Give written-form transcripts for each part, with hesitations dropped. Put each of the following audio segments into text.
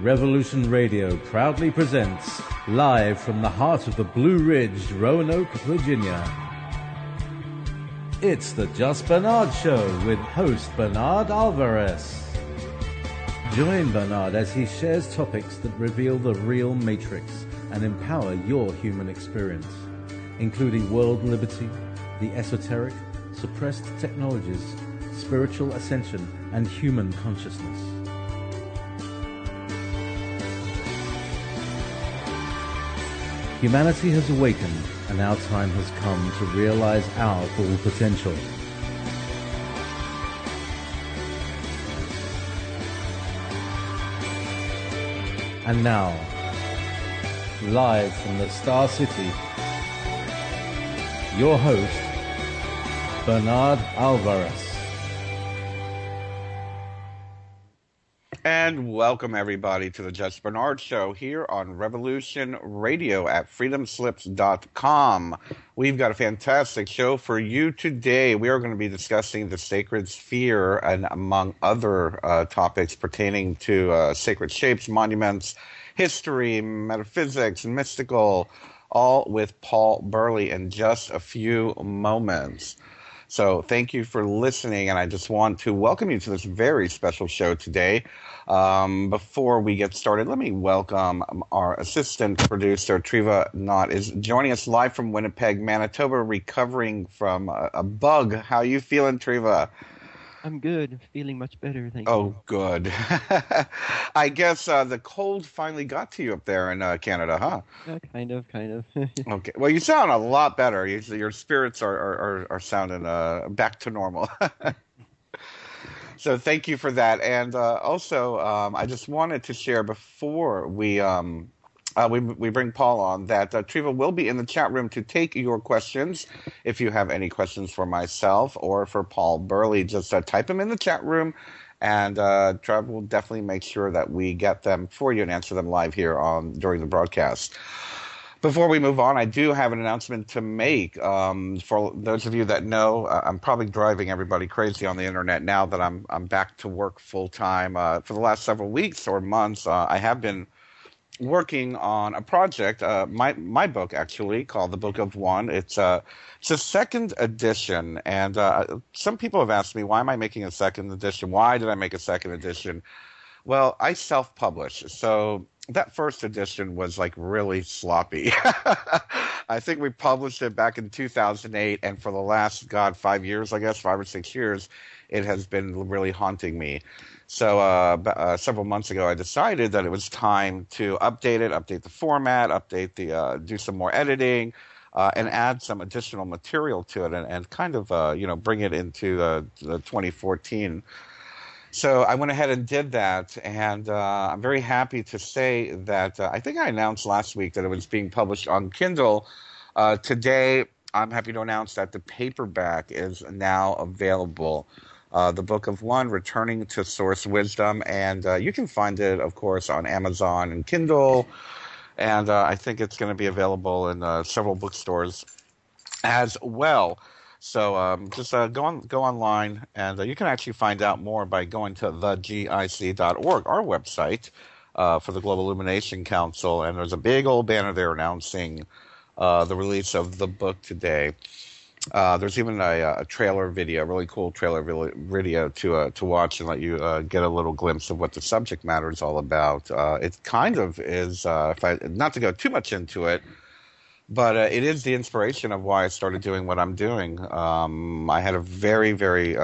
Revolution Radio proudly presents, live from the heart of the Blue Ridge, Roanoke, Virginia. It's the Just Bernard Show with host Bernard Alvarez. Join Bernard as he shares topics that reveal the real matrix and empower your human experience, including world liberty, the esoteric, suppressed technologies, spiritual ascension, and human consciousness. Humanity has awakened, and our time has come to realize our full potential. And now, live from the Star City, your host, Bernard Alvarez. And welcome, everybody, to the Just Bernard Show here on Revolution Radio at freedomslips.com. We've got a fantastic show for you today. We are going to be discussing the sacred sphere and among other topics pertaining to sacred shapes, monuments, history, metaphysics, mystical, all with Paul Burley in just a few moments. So thank you for listening, and I just want to welcome you to this very special show today. Before we get started, let me welcome our assistant producer, Treva Knott, is joining us live from Winnipeg, Manitoba, recovering from a bug. How are you feeling, Treva? I'm good. Feeling much better, thank you. Oh, good. I guess the cold finally got to you up there in Canada, huh? Kind of. Okay. Well, you sound a lot better. Your spirits are sounding back to normal. So thank you for that. And also, I just wanted to share before we bring Paul on that Treva will be in the chat room to take your questions. If you have any questions for myself or for Paul Burley, just type them in the chat room, and Treva will definitely make sure that we get them for you and answer them live here during the broadcast. Before we move on, I do have an announcement to make. For those of you that know, I'm probably driving everybody crazy on the internet now that I'm back to work full time. For the last several weeks or months, I have been working on a project, my book actually, called The Book of One. It's a second edition, and some people have asked me, why am I making a second edition? Why did I make a second edition? Well, I self-publish, so that first edition was like really sloppy. I think we published it back in 2008, and for the last, 5 years, I guess, 5 or 6 years, it has been really haunting me. So several months ago, I decided that it was time to update the format, do some more editing, and add some additional material to it, and kind of bring it into the 2014. So I went ahead and did that, and I'm very happy to say that I think I announced last week that it was being published on Kindle. Today, I'm happy to announce that the paperback is now available. The Book of One, Returning to Source Wisdom, and you can find it, of course, on Amazon and Kindle, and I think it's going to be available in several bookstores as well. So just go online, and you can actually find out more by going to the G.I.C.org, our website for the Global Illumination Council, and there's a big old banner there announcing the release of the book today. There's even a trailer video, a really cool trailer video to watch and let you get a little glimpse of what the subject matter is all about. It kind of is, not to go too much into it, but it is the inspiration of why I started doing what I'm doing. I had a very, very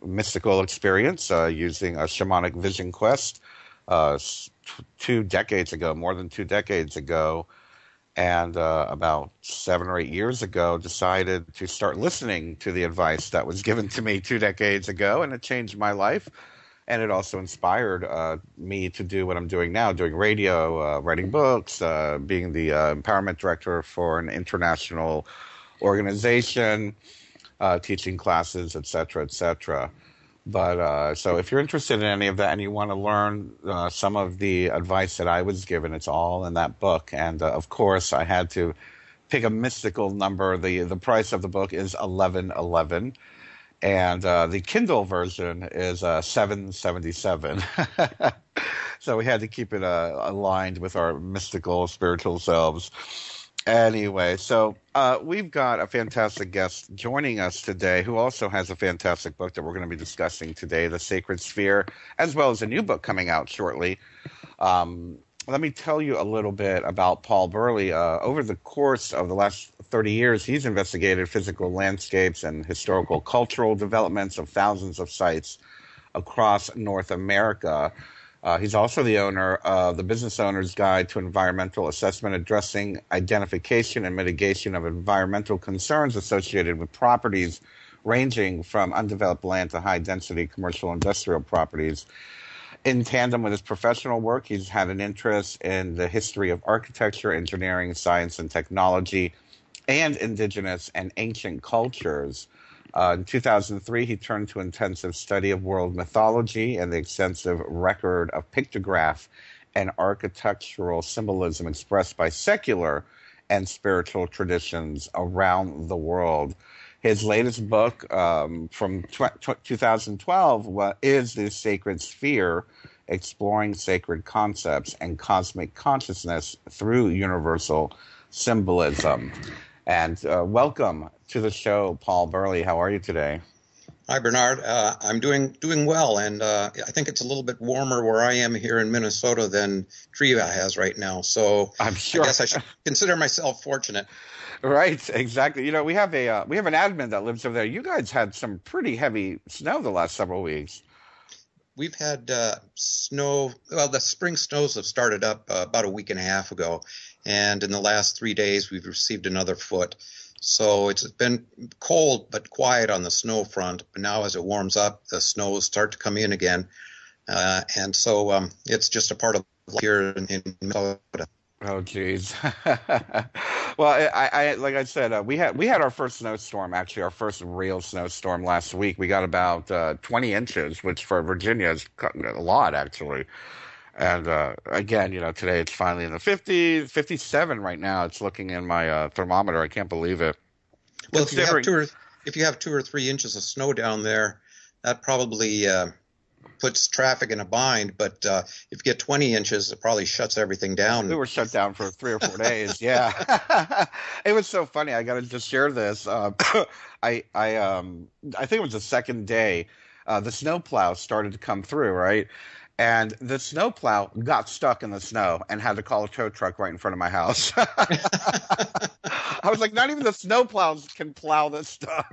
mystical experience using a shamanic vision quest 2 decades ago, more than 2 decades ago. And about 7 or 8 years ago, decided to start listening to the advice that was given to me 2 decades ago, and it changed my life. And it also inspired me to do what I'm doing now, doing radio, writing books, being the empowerment director for an international organization, teaching classes, et cetera, et cetera. But so if you're interested in any of that and you want to learn some of the advice that I was given, it's all in that book. And of course, I had to pick a mystical number. The price of the book is $11.11. and the Kindle version is 777. So we had to keep it aligned with our mystical, spiritual selves. Anyway, so we've got a fantastic guest joining us today who also has a fantastic book that we're going to be discussing today, The Sacred Sphere, as well as a new book coming out shortly. Let me tell you a little bit about Paul Burley. Over the course of the last 30 years, he's investigated physical landscapes and historical cultural developments of thousands of sites across North America. He's also the owner of the Business Owner's Guide to Environmental Assessment, addressing identification and mitigation of environmental concerns associated with properties ranging from undeveloped land to high-density commercial industrial properties. In tandem with his professional work, he's had an interest in the history of architecture, engineering, science, and technology, and indigenous and ancient cultures. In 2003, he turned to intensive study of world mythology and the extensive record of pictograph and architectural symbolism expressed by secular and spiritual traditions around the world. His latest book from 2012 is The Sacred Sphere, Exploring Sacred Concepts and Cosmic Consciousness Through Universal Symbolism. And welcome to the show, Paul Burley. How are you today? Hi, Bernard. I'm doing well, and I think it's a little bit warmer where I am here in Minnesota than Triva has right now. So I'm sure. I guess I should consider myself fortunate. Right, exactly. You know, we have an admin that lives over there. You guys had some pretty heavy snow the last several weeks. We've had snow. Well, the spring snows have started up about a week and a half ago, and in the last 3 days we've received another foot. So it's been cold but quiet on the snow front. But now as it warms up, the snows start to come in again, and so it's just a part of life here in Minnesota. Oh, geez. Well, I like I said, we had our first snowstorm, actually, our first real snowstorm last week. We got about 20 inches, which for Virginia is a lot, actually. And again, you know, today it's finally in the 50s, 57 right now. It's looking in my thermometer. I can't believe it. Well, if you have 2 or 3 inches of snow down there, that probably puts traffic in a bind, but if you get 20 inches, it probably shuts everything down. We were shut down for 3 or 4 days. Yeah, it was so funny. I got to just share this. I think it was the second day. The snowplow started to come through, right? And the snowplow got stuck in the snow and had to call a tow truck right in front of my house. I was like, not even the snowplows can plow this stuff.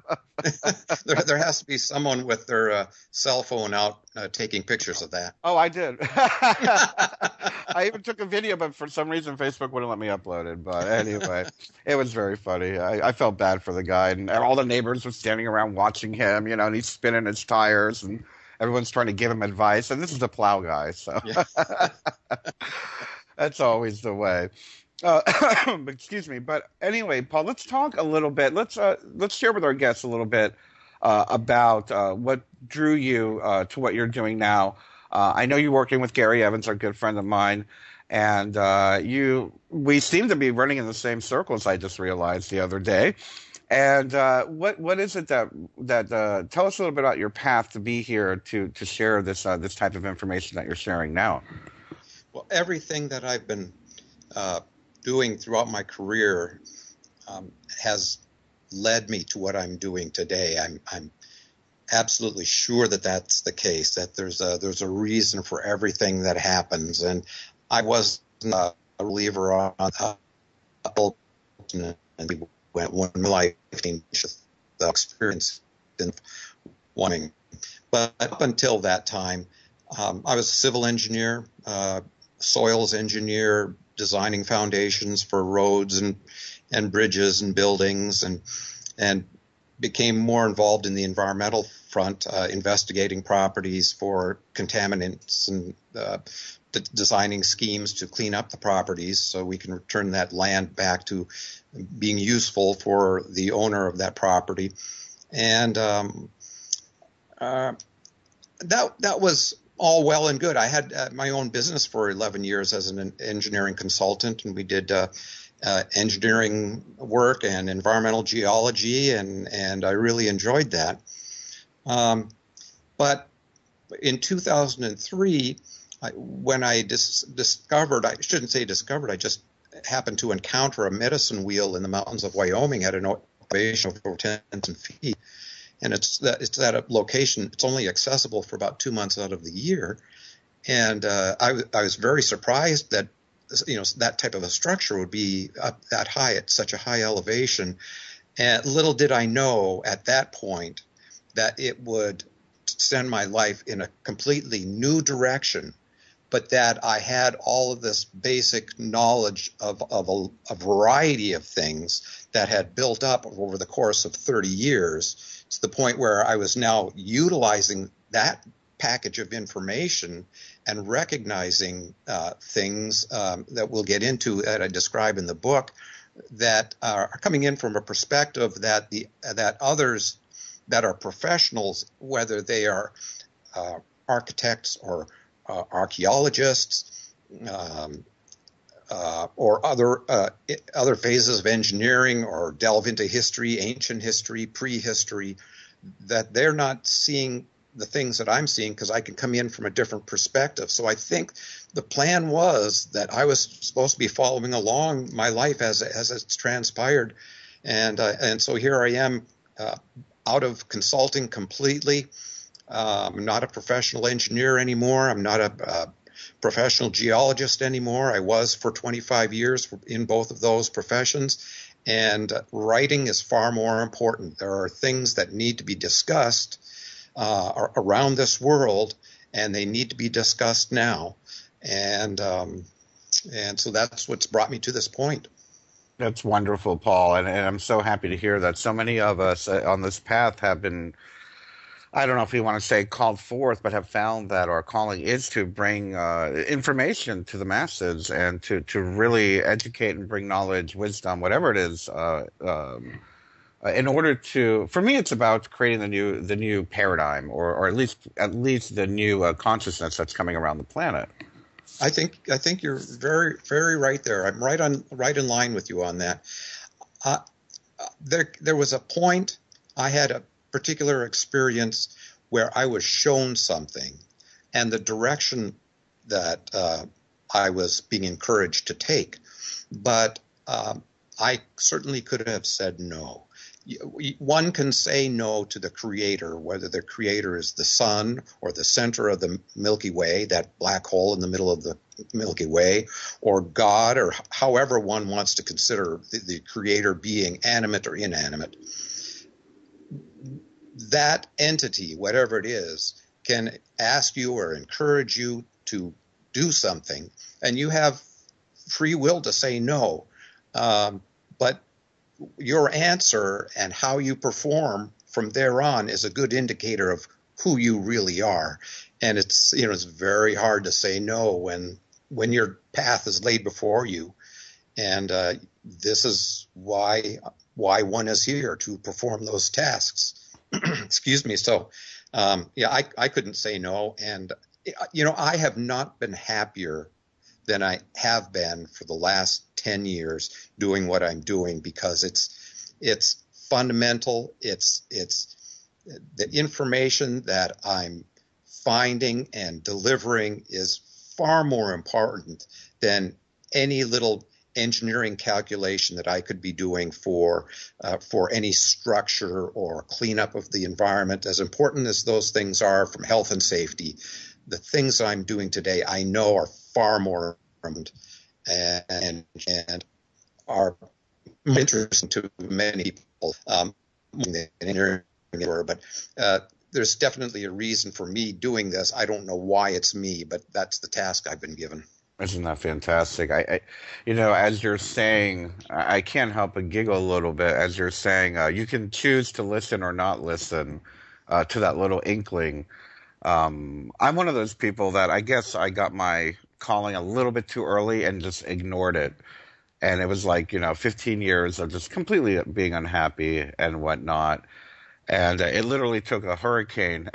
There has to be someone with their cell phone out taking pictures of that. Oh, I did. I even took a video, but for some reason Facebook wouldn't let me upload it. But anyway, it was very funny. I felt bad for the guy, and all the neighbors were standing around watching him, you know, and he's spinning his tires, and everyone's trying to give him advice. And this is the plow guy, so yeah. That's always the way. Excuse me. But anyway, Paul, let's talk a little bit. Let's share with our guests a little bit about what drew you to what you're doing now. I know you're working with Gary Evans, our good friend of mine, and we seem to be running in the same circles. I just realized the other day. And what is it that tell us a little bit about your path to be here to share this type of information that you're sharing now? Well, everything that I've been doing throughout my career has led me to what I'm doing today. I'm absolutely sure that that's the case, that there's a reason for everything that happens. And I wasn't a believer on and when my life changed, the experience in wanting. But up until that time, I was a civil engineer, soils engineer, designing foundations for roads and bridges and buildings, and became more involved in the environmental front, investigating properties for contaminants and designing schemes to clean up the properties so we can return that land back to being useful for the owner of that property. And that was all well and good. I had my own business for 11 years as an engineering consultant, and we did engineering work and environmental geology, and I really enjoyed that. But in 2003, when I discovered, I shouldn't say discovered, I just happened to encounter a medicine wheel in the mountains of Wyoming at an elevation of over 10,000 feet. And it's at a location, it's only accessible for about 2 months out of the year. And I was very surprised that, that type of a structure would be up that high at such a high elevation. And little did I know at that point that it would send my life in a completely new direction, but that I had all of this basic knowledge of a variety of things that had built up over the course of 30 years to the point where I was now utilizing that package of information and recognizing things that we'll get into that I describe in the book that are coming in from a perspective that others that are professionals, whether they are architects or archaeologists or other phases of engineering, or delve into history, ancient history, prehistory, that they're not seeing the things that I'm seeing because I can come in from a different perspective. So I think the plan was that I was supposed to be following along my life as it's transpired, and so here I am. Out of consulting completely. I'm not a professional engineer anymore. I'm not a professional geologist anymore. I was for 25 years in both of those professions. And writing is far more important. There are things that need to be discussed around this world, and they need to be discussed now. And so that's what's brought me to this point. That's wonderful, Paul, and I'm so happy to hear that so many of us on this path have been, I don't know if you want to say called forth, but have found that our calling is to bring information to the masses and to really educate and bring knowledge, wisdom, whatever it is, in order to, for me, it's about creating the new paradigm, or at least the new consciousness that's coming around the planet. I think you're very, very right there. I'm right in line with you on that. There was a point, I had a particular experience where I was shown something, and the direction that I was being encouraged to take. But I certainly could have said no. One can say no to the creator, whether the creator is the sun or the center of the Milky Way, that black hole in the middle of the Milky Way, or God, or however one wants to consider the creator being animate or inanimate. That entity, whatever it is, can ask you or encourage you to do something, and you have free will to say no. But your answer and how you perform from there on is a good indicator of who you really are. And it's very hard to say no when your path is laid before you. And this is why one is here, to perform those tasks. Excuse me. So, I couldn't say no. And, I have not been happier than I have been for the last 10 years doing what I'm doing, because it's fundamental. It's the information that I'm finding and delivering is far more important than any little engineering calculation that I could be doing for any structure or cleanup of the environment. As important as those things are from health and safety, the things I'm doing today I know are far more important and are interesting to many people. But there's definitely a reason for me doing this. I don't know why it's me, but that's the task I've been given. Isn't that fantastic? I as you're saying, I can't help but giggle a little bit as you're saying, you can choose to listen or not listen to that little inkling. I'm one of those people that I guess I got my calling a little bit too early and just ignored it. And it was like, 15 years of just completely being unhappy and whatnot. And it literally took a hurricane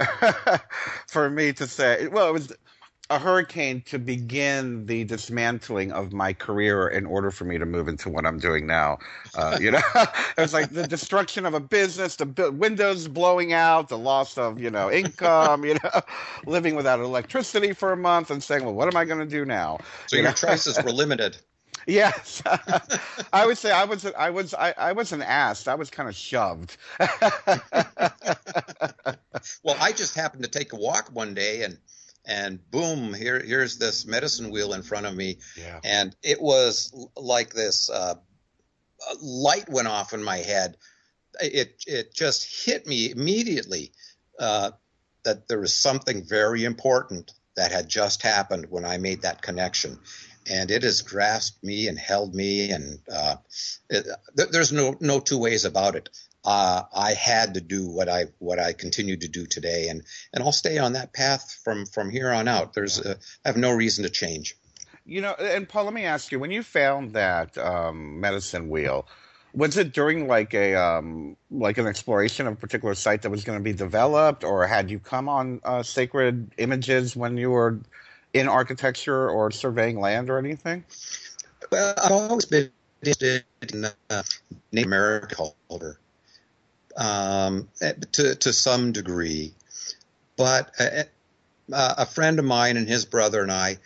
for me to say, well, a hurricane to begin the dismantling of my career in order for me to move into what I'm doing now. It was like the destruction of a business, the windows blowing out, the loss of, income, living without electricity for a month and saying, well, what am I going to do now? So your choices were limited. Yes, I would say I wasn't asked. I was kind of shoved. Well, I just happened to take a walk one day and boom, here's this medicine wheel in front of me. Yeah. And it was like this light went off in my head. It just hit me immediately that there was something very important that had just happened when I made that connection. And it has grasped me and held me, and there's no two ways about it. I had to do what I continue to do today, and I'll stay on that path from here on out. I have no reason to change. And Paul, let me ask you: when you found that medicine wheel, was it during like an exploration of a particular site that was going to be developed, or had you come on sacred images when you were in architecture or surveying land or anything? Well, I've always been interested in Native American culture. To some degree, but a friend of mine and his brother and I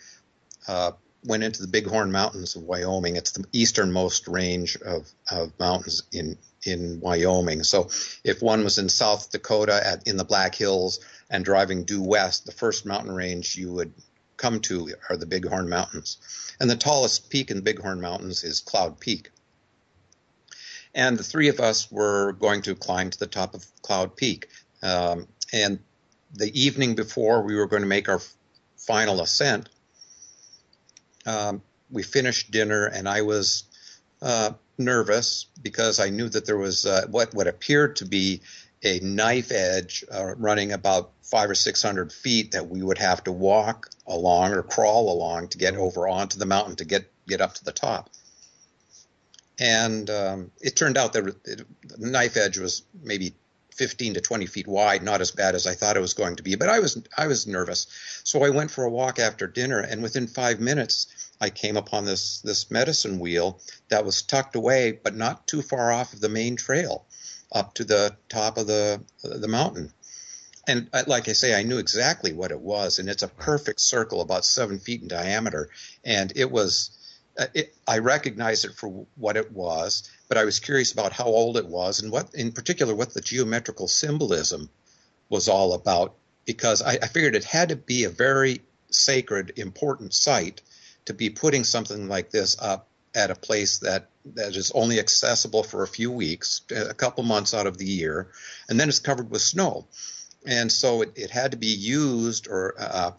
went into the Bighorn Mountains of Wyoming. It's the easternmost range of mountains in Wyoming. So if one was in South Dakota in the Black Hills and driving due west, the first mountain range you would come to are the Bighorn Mountains. And the tallest peak in the Bighorn Mountains is Cloud Peak. And the three of us were going to climb to the top of Cloud Peak. And the evening before we were going to make our final ascent, we finished dinner, and I was nervous because I knew that there was what appeared to be a knife edge running about 500 or 600 feet that we would have to walk along or crawl along to get over onto the mountain to get up to the top. And it turned out that the knife edge was maybe 15 to 20 feet wide, not as bad as I thought it was going to be. But I was nervous. So I went for a walk after dinner, and within 5 minutes, I came upon this medicine wheel that was tucked away, but not too far off of the main trail, up to the top of the mountain. And like I say, I knew exactly what it was, and it's a perfect circle about 7 feet in diameter. And it was... I recognized it for what it was, but I was curious about how old it was and what the geometrical symbolism was all about, because I figured it had to be a very sacred, important site to be putting something like this up at a place that is only accessible for a few weeks, a couple months out of the year, and then it's covered with snow. And so it had to be used, or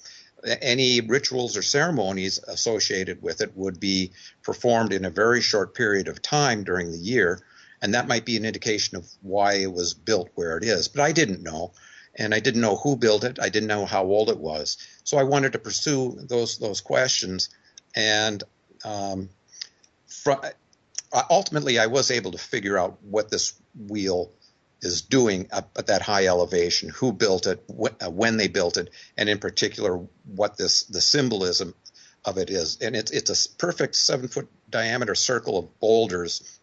any rituals or ceremonies associated with it would be performed in a very short period of time during the year, and that might be an indication of why it was built where it is. But I didn't know, and I didn't know who built it. I didn't know how old it was. So I wanted to pursue those questions, and ultimately I was able to figure out what this wheel is doing up at that high elevation, who built it, when they built it, and in particular what the symbolism of it is. And it's a perfect 7-foot diameter circle of boulders,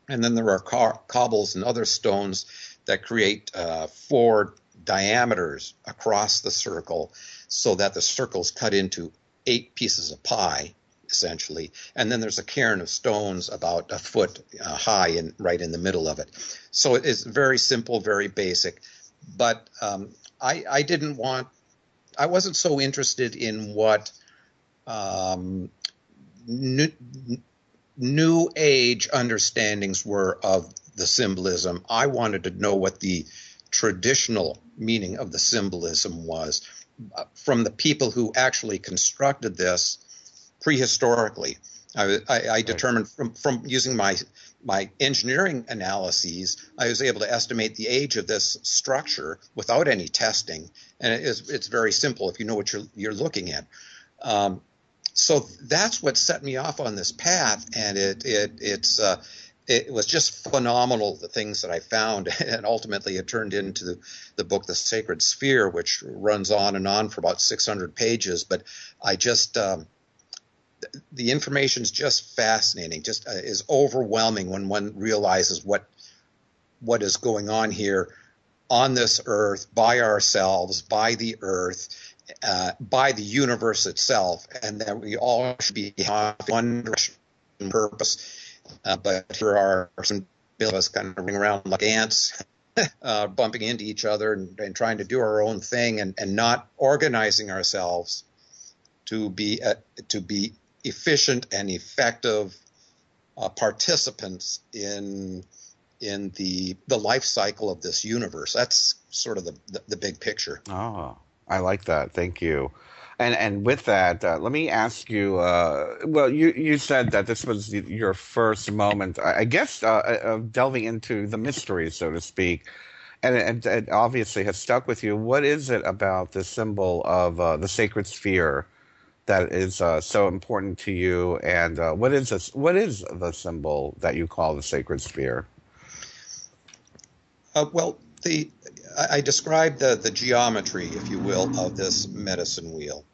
and then there are cobbles and other stones that create 4 diameters across the circle, so that the circle's cut into 8 pieces of pie, essentially. And then there's a cairn of stones about a foot high and right in the middle of it. So it's very simple, very basic. But I wasn't so interested in what new age understandings were of the symbolism. I wanted to know what the traditional meaning of the symbolism was from the people who actually constructed this prehistorically. I determined from using my engineering analyses, I was able to estimate the age of this structure without any testing, and it's very simple if you know what you're looking at. So that's what set me off on this path, and it was just phenomenal, the things that I found. And ultimately it turned into the book, The Sacred Sphere, which runs on and on for about 600 pages. But I just, the information is just fascinating, just is overwhelming when one realizes what is going on here on this earth, by ourselves, by the earth, by the universe itself, and that we all should be on one direction purpose. But here are some of us kind of running around like ants, bumping into each other and trying to do our own thing, and not organizing ourselves to be efficient and effective participants in the life cycle of this universe. That's sort of the big picture. Oh, I like that. Thank you. And with that, let me ask you. Well, you said that this was your first moment, I guess, of delving into the mystery, so to speak, and it obviously has stuck with you. What is it about the symbol of the sacred sphere that is so important to you? And what is the symbol that you call the sacred sphere? Well, I described the geometry, if you will, of this medicine wheel,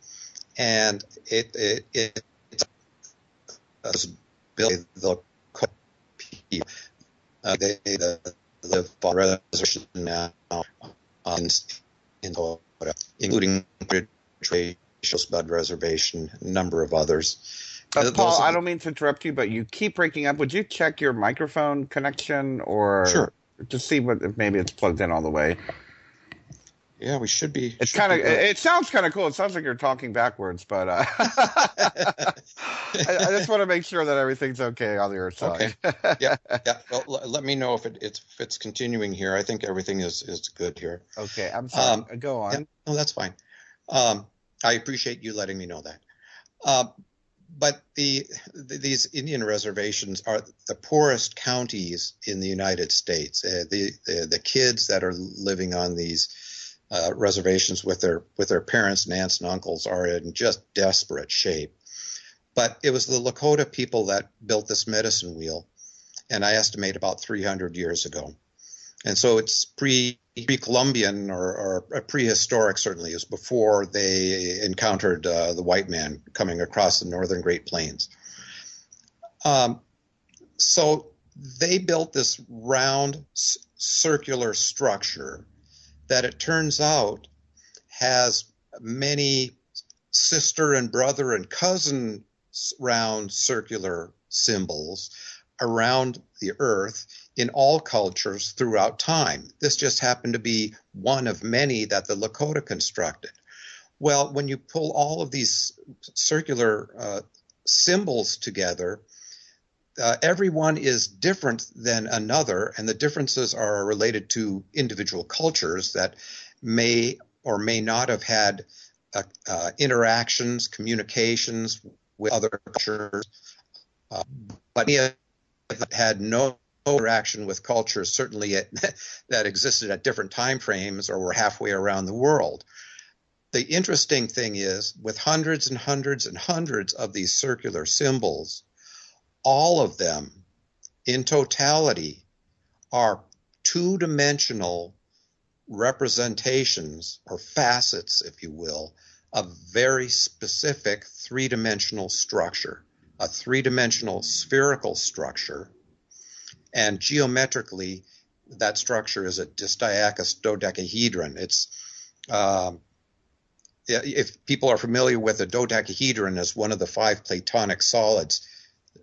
and it's built the they live on reservation now, including Bud Reservation, a number of others. Paul, I don't mean to interrupt you, but you keep breaking up. Would you check your microphone connection, or sure, to see if maybe it's plugged in all the way? Yeah, we should be. It's kind of. It sounds kind of cool. It sounds like you're talking backwards, but I just want to make sure that everything's okay on your side. Okay. Yeah. Well, let me know if it's continuing here. I think everything is good here. Okay. I'm sorry. Go on. Yeah, no, that's fine. I appreciate you letting me know that. But these Indian reservations are the poorest counties in the United States. The kids that are living on these reservations with their parents and aunts and uncles are in just desperate shape. But it was the Lakota people that built this medicine wheel, and I estimate about 300 years ago. And so it's pre-Columbian or prehistoric, certainly, is before they encountered the white man coming across the northern Great Plains. So they built this round circular structure that, it turns out, has many sister and brother and cousin round circular symbols around the earth in all cultures throughout time. This just happened to be one of many that the Lakota constructed. Well, when you pull all of these circular symbols together, everyone is different than another, and the differences are related to individual cultures that may or may not have had interactions, communications with other cultures, but had no interaction with cultures, certainly that existed at different time frames or were halfway around the world. The interesting thing is, with hundreds and hundreds and hundreds of these circular symbols, all of them in totality are two-dimensional representations or facets, if you will, of very specific three-dimensional structure, a three-dimensional spherical structure. And geometrically, that structure is a distiachous dodecahedron. It's if people are familiar with a dodecahedron as one of the five Platonic solids,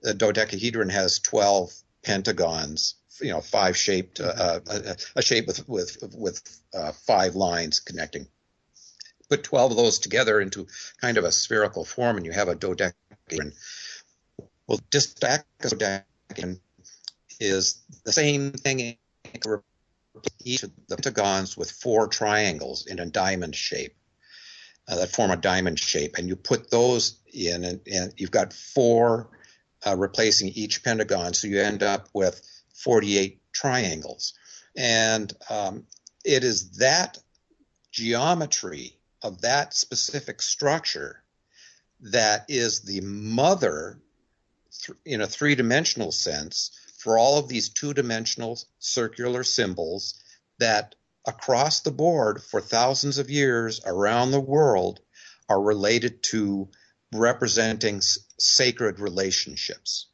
the dodecahedron has 12 pentagons, five shaped, a shape with five lines connecting. Put 12 of those together into kind of a spherical form, and you have a dodecahedron. Well, distiachous dodecahedron is the same thing. Each of the pentagons with four triangles in a diamond shape that form a diamond shape, and you put those in, and you've got four replacing each pentagon, so you end up with 48 triangles. And it is that geometry of that specific structure that is the mother, in a three-dimensional sense, for all of these two-dimensional circular symbols that across the board for thousands of years around the world are related to representing sacred relationships.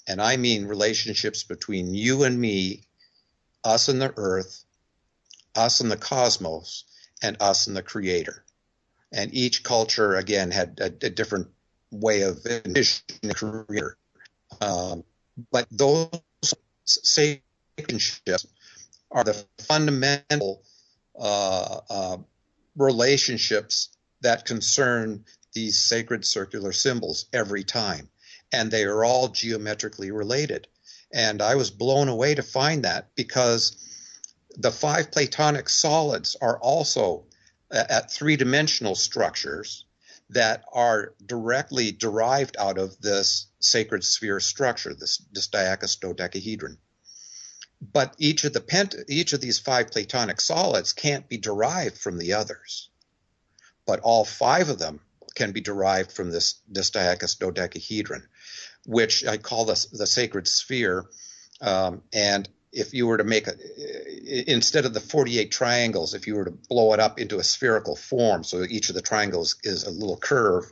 And I mean relationships between you and me, us and the earth, us and the cosmos, and us and the creator. And each culture, again, had a different way of envisioning the creator. But those sacred relationships are the fundamental relationships that concern these sacred circular symbols every time. And they are all geometrically related. And I was blown away to find that, because the 5 Platonic solids are also at 3-dimensional structures that are directly derived out of this sacred sphere structure, this distiachous dodecahedron. But each of these 5 Platonic solids can't be derived from the others. But all 5 of them can be derived from this distiachous dodecahedron, which I call the sacred sphere. And if you were to make instead of the 48 triangles, if you were to blow it up into a spherical form, so each of the triangles is a little curve,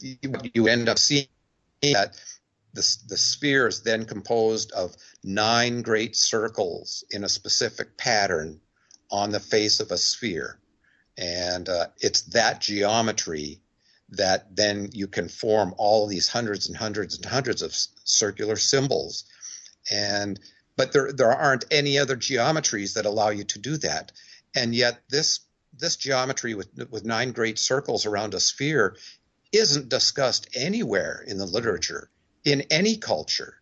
you end up seeing that the sphere is then composed of 9 great circles in a specific pattern on the face of a sphere. And it's that geometry that then you can form all of these hundreds and hundreds and hundreds of circular symbols. But there aren't any other geometries that allow you to do that. And yet this geometry with 9 great circles around a sphere isn't discussed anywhere in the literature, in any culture.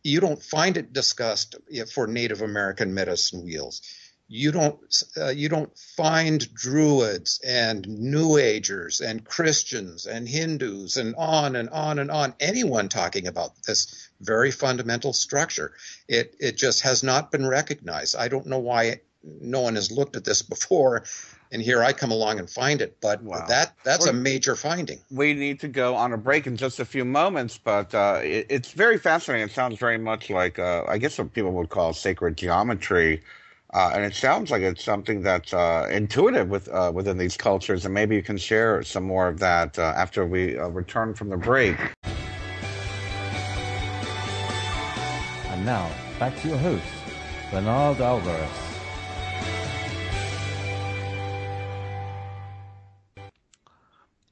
You don't find it discussed for Native American medicine wheels. You don't find Druids and New Agers and Christians and Hindus and on and on and on, anyone talking about this very fundamental structure. It just has not been recognized. I don't know why no one has looked at this before, and here I come along and find it. But wow. that's a major finding. We need to go on a break in just a few moments, but it's very fascinating. It sounds very much like, I guess what people would call sacred geometry. And it sounds like it's something that's intuitive within these cultures, and maybe you can share some more of that after we return from the break. And now, back to your host, Bernard Alvarez.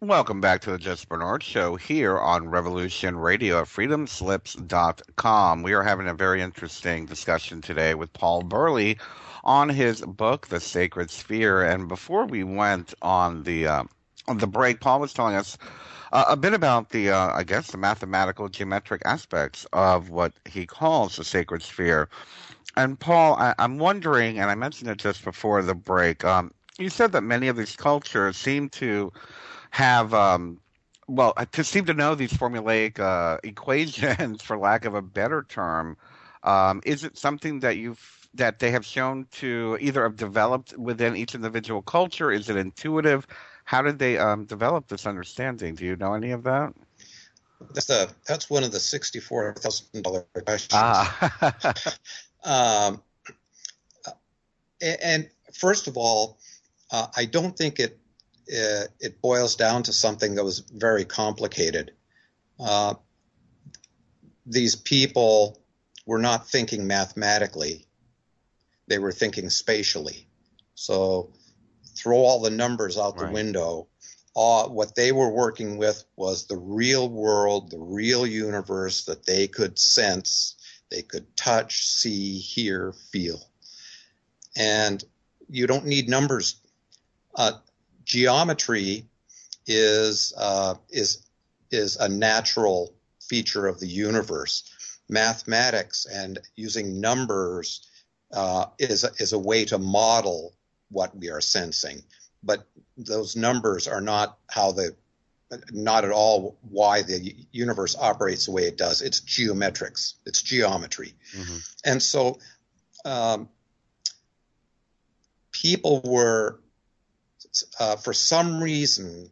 Welcome back to the Just Bernard Show here on Revolution Radio at freedomslips.com. We are having a very interesting discussion today with Paul Burley on his book, The Sacred Sphere. And before we went on the break, Paul was telling us a bit about the mathematical geometric aspects of what he calls the sacred sphere. And Paul, I'm wondering, and I mentioned it just before the break, you said that many of these cultures seem to have, seem to know these formulaic equations, for lack of a better term. Is it something that they have shown to either have developed within each individual culture? Is it intuitive? How did they develop this understanding? Do you know any of that? That's one of the $64,000 questions. And first of all, I don't think it boils down to something that was very complicated. These people were not thinking mathematically. They were thinking spatially. So throw all the numbers out the window. What they were working with was the real world, the real universe that they could sense, they could touch, see, hear, feel. And you don't need numbers. Geometry is a natural feature of the universe. Mathematics and using numbers is a way to model what we are sensing, but those numbers are not at all why the universe operates the way it does. It's geometrics. It's geometry. Mm-hmm. And so people were, for some reason,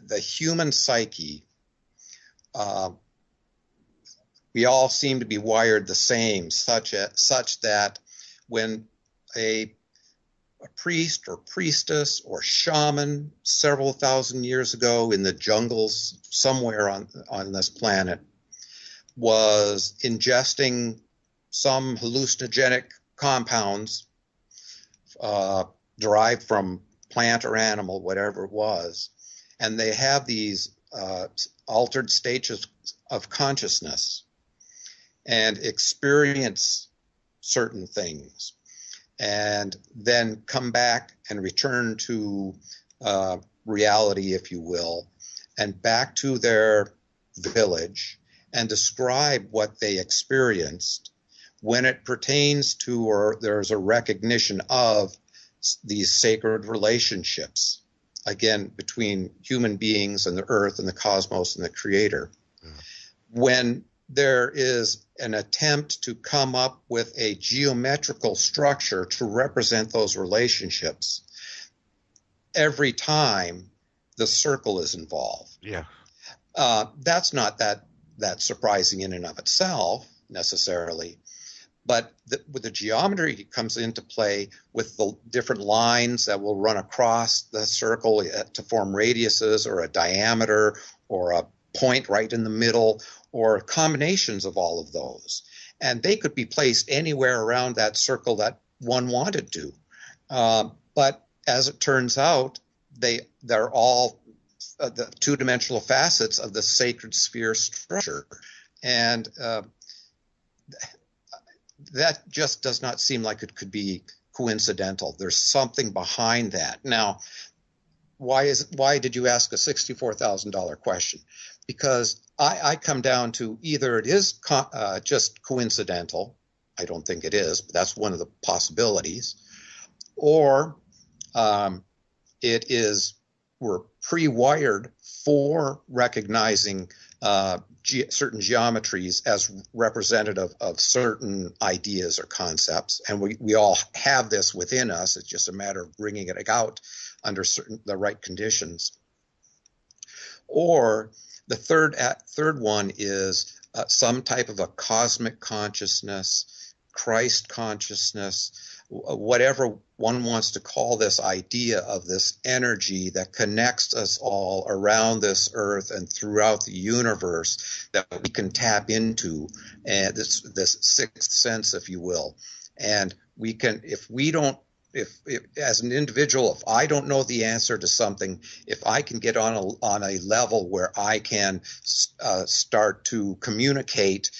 the human psyche we all seem to be wired the same, such that when a priest or priestess or shaman several thousand years ago in the jungles somewhere on this planet was ingesting some hallucinogenic compounds derived from plant or animal, whatever it was, and they have these altered stages of consciousness and experience certain things, and then come back and return to reality, if you will, and back to their village and describe what they experienced when it pertains to, or there's a recognition of, these sacred relationships, again, between human beings and the earth and the cosmos and the creator. When there is an attempt to come up with a geometrical structure to represent those relationships, every time the circle is involved. Yeah. That's not that surprising in and of itself necessarily, but with the geometry comes into play with the different lines that will run across the circle to form radiuses or a diameter or a point right in the middle, or combinations of all of those. And they could be placed anywhere around that circle that one wanted to. But as it turns out, they're all the two-dimensional facets of the sacred sphere structure. And that just does not seem like it could be coincidental. There's something behind that. Now, why did you ask a $64,000 question? Because I come down to either it is just coincidental. I don't think it is, but that's one of the possibilities. Or it is, we're pre-wired for recognizing certain geometries as representative of certain ideas or concepts, and we all have this within us. It's just a matter of bringing it out under the right conditions. Or the third one is some type of a cosmic consciousness, Christ consciousness, whatever one wants to call this idea of this energy that connects us all around this earth and throughout the universe that we can tap into, and this sixth sense, if you will. And we can, if as an individual, if I don't know the answer to something, if I can get on a level where I can start to communicate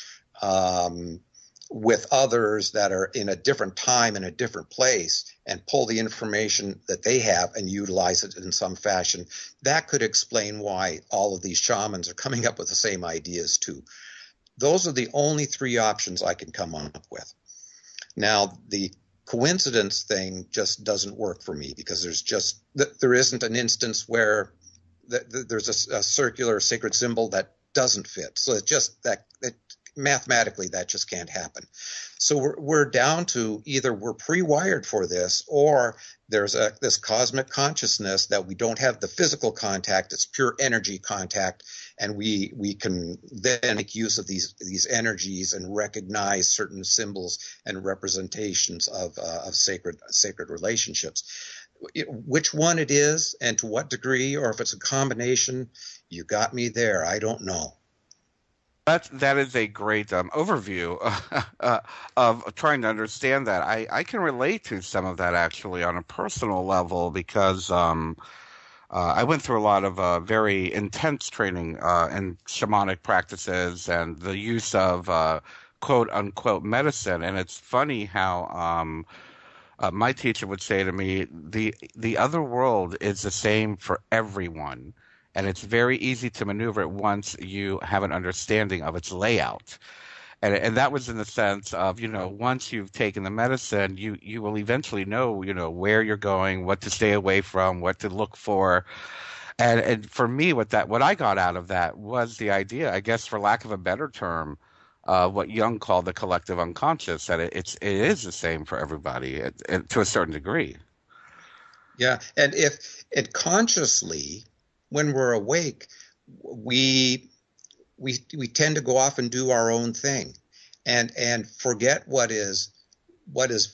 with others that are in a different time, in a different place, and pull the information that they have and utilize it in some fashion, that could explain why all of these shamans are coming up with the same ideas too. Those are the only three options I can come up with. Now, the coincidence thing just doesn't work for me, because there isn't an instance where there's a circular sacred symbol that doesn't fit. So it's just that mathematically that just can't happen. So we're down to either we're pre-wired for this, or there's this cosmic consciousness that we don't have the physical contact. It's pure energy contact, and we can then make use of these energies and recognize certain symbols and representations of sacred relationships. Which one it is and to what degree, or if it's a combination, you got me there. I don't know. That is a great overview of trying to understand that. I can relate to some of that actually on a personal level, because I went through a lot of very intense training in shamanic practices and the use of quote unquote medicine. And it's funny how my teacher would say to me, the other world is the same for everyone. And it's very easy to maneuver it once you have an understanding of its layout. And that was in the sense of, once you've taken the medicine, you will eventually know, where you're going, what to stay away from, what to look for. And for me, what I got out of that was the idea, I guess, for lack of a better term, what Jung called the collective unconscious, that it is the same for everybody to a certain degree. Yeah. And if it consciously, when we're awake, we we tend to go off and do our own thing, and forget what is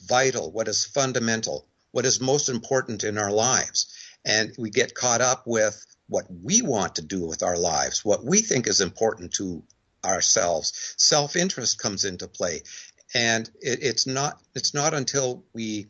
vital, what is fundamental, what is most important in our lives. And we get caught up with what we want to do with our lives, what we think is important to ourselves. Self-interest comes into play. And it's not until we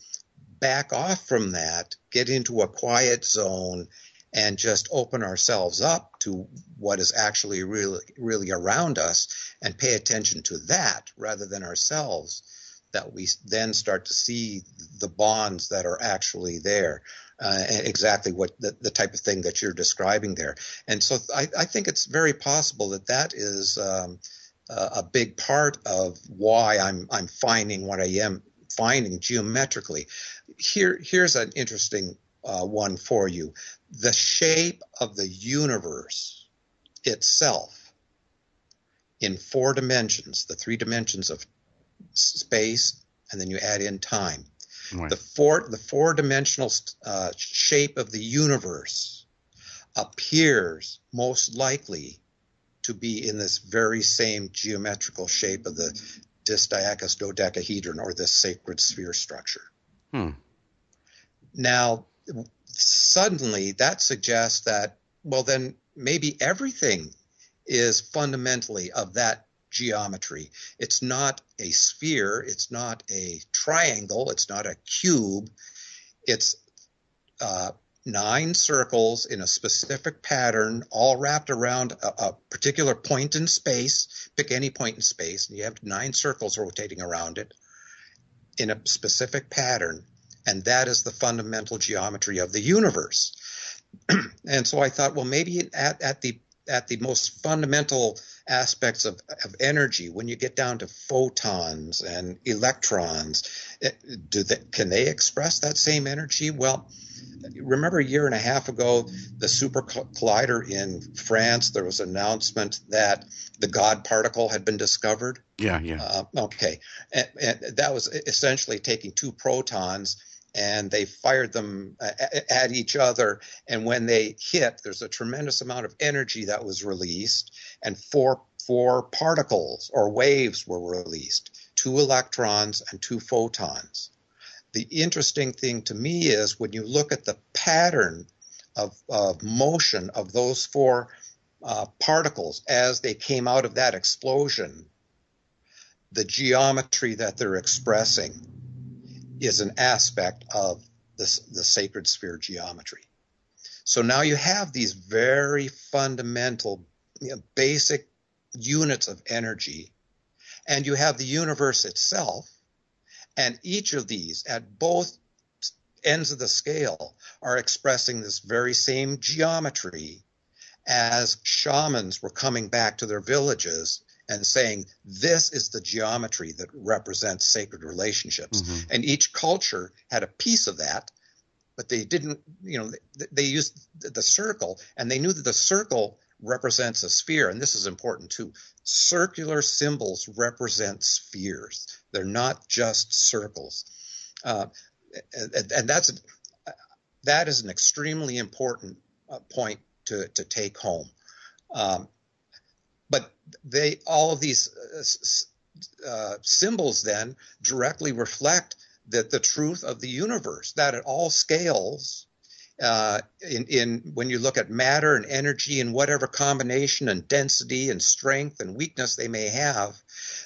back off from that, get into a quiet zone, and just open ourselves up to what is actually really around us and pay attention to that rather than ourselves, that we then start to see the bonds that are actually there, exactly what the type of thing that you're describing there. And so I think it's very possible that is a big part of why I'm finding what I am finding geometrically. Here's an interesting one for you. The shape of the universe itself in 4 dimensions, the 3 dimensions of space, and then you add in time. Right. The four-dimensional shape of the universe appears most likely to be in this very same geometrical shape of the distiachus dodecahedron, or this sacred sphere structure. Now, suddenly that suggests that, well, then maybe everything is fundamentally of that geometry. It's not a sphere, it's not a triangle, it's not a cube. It's 9 circles in a specific pattern, all wrapped around a particular point in space. Pick any point in space, and you have 9 circles rotating around it in a specific pattern, and that is the fundamental geometry of the universe. And so I thought, well, maybe at the most fundamental aspects of energy, when you get down to photons and electrons, can they express that same energy? Well, remember a year and a half ago, the super collider in France, there was an announcement that the God particle had been discovered. Yeah. Okay. And that was essentially taking 2 protons, and they fired them at each other. And when they hit, there's a tremendous amount of energy that was released, and four particles or waves were released, 2 electrons and 2 photons. The interesting thing to me is when you look at the pattern of motion of those 4 particles as they came out of that explosion, the geometry that they're expressing is an aspect of the sacred sphere geometry. So now you have these very fundamental, basic units of energy, and you have the universe itself, and each of these at both ends of the scale are expressing this very same geometry as shamans were coming back to their villages and saying, this is the geometry that represents sacred relationships. Mm-hmm. And each culture had a piece of that, but they didn't, they used the circle, and they knew that the circle represents a sphere. And this is important too. Circular symbols represent spheres. They're not just circles. And that is an extremely important point to take home. But all of these symbols then directly reflect that the truth of the universe, that at all scales, when you look at matter and energy and whatever combination and density and strength and weakness they may have,